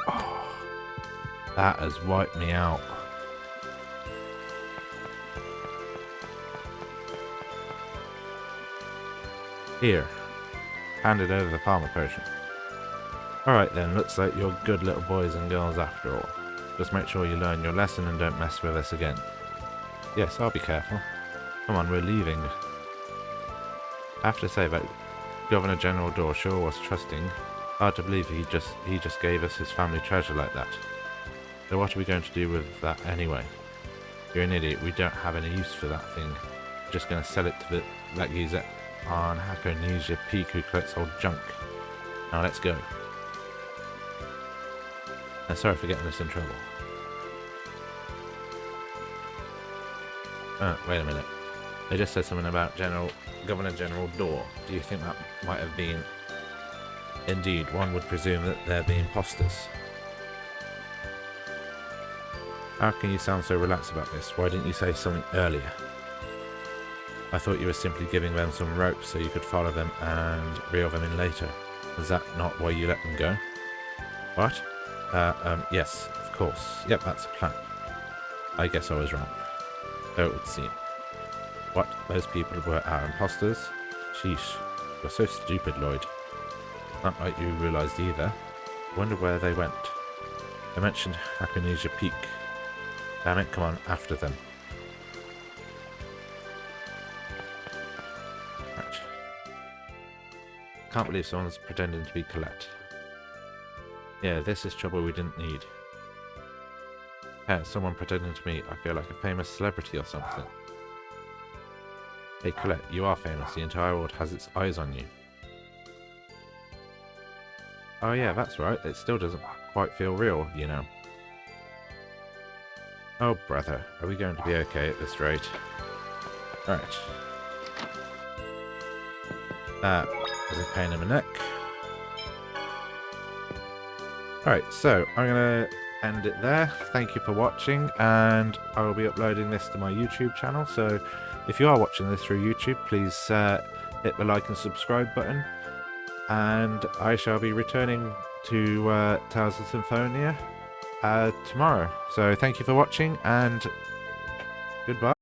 Oh, that has wiped me out. Here. Handed over the Palmer potion. Alright then, looks like you're good little boys and girls after all. Just make sure you learn your lesson and don't mess with us again. Yes, I'll be careful. Come on, we're leaving. I have to say that Governor General Dorr sure was trusting. Hard to believe he just gave us his family treasure like that. So what are we going to do with that anyway? You're an idiot, we don't have any use for that thing. We're just going to sell it to that geezer on Hakonesia Peak who collects old junk. Now let's go. Sorry for getting us in trouble. Oh, wait a minute. They just said something about Governor General Dorr. Do you think that might have been... Indeed, one would presume that they're the imposters. How can you sound so relaxed about this? Why didn't you say something earlier? I thought you were simply giving them some rope so you could follow them and reel them in later. Was that not why you let them go? What? Yes, of course. Yep, that's a plan. I guess I was wrong. So it would seem. What? Those people were our imposters? Sheesh. You're so stupid, Lloyd. Not like you realised either. Wonder where they went. They mentioned Hakonesia Peak. Damn it, come on, after them. Right. Can't believe someone's pretending to be Colette. Yeah, this is trouble we didn't need. Yeah, someone pretending to me. I feel like a famous celebrity or something. Hey Colette, you are famous. The entire world has its eyes on you. Oh yeah, that's right. It still doesn't quite feel real, you know. Oh brother, are we going to be okay at this rate? Right. That was a pain in the neck. Alright, so I'm going to end it there. Thank you for watching, and I will be uploading this to my YouTube channel, so if you are watching this through YouTube, please hit the like and subscribe button, and I shall be returning to Tales of Symphonia tomorrow. So thank you for watching, and goodbye.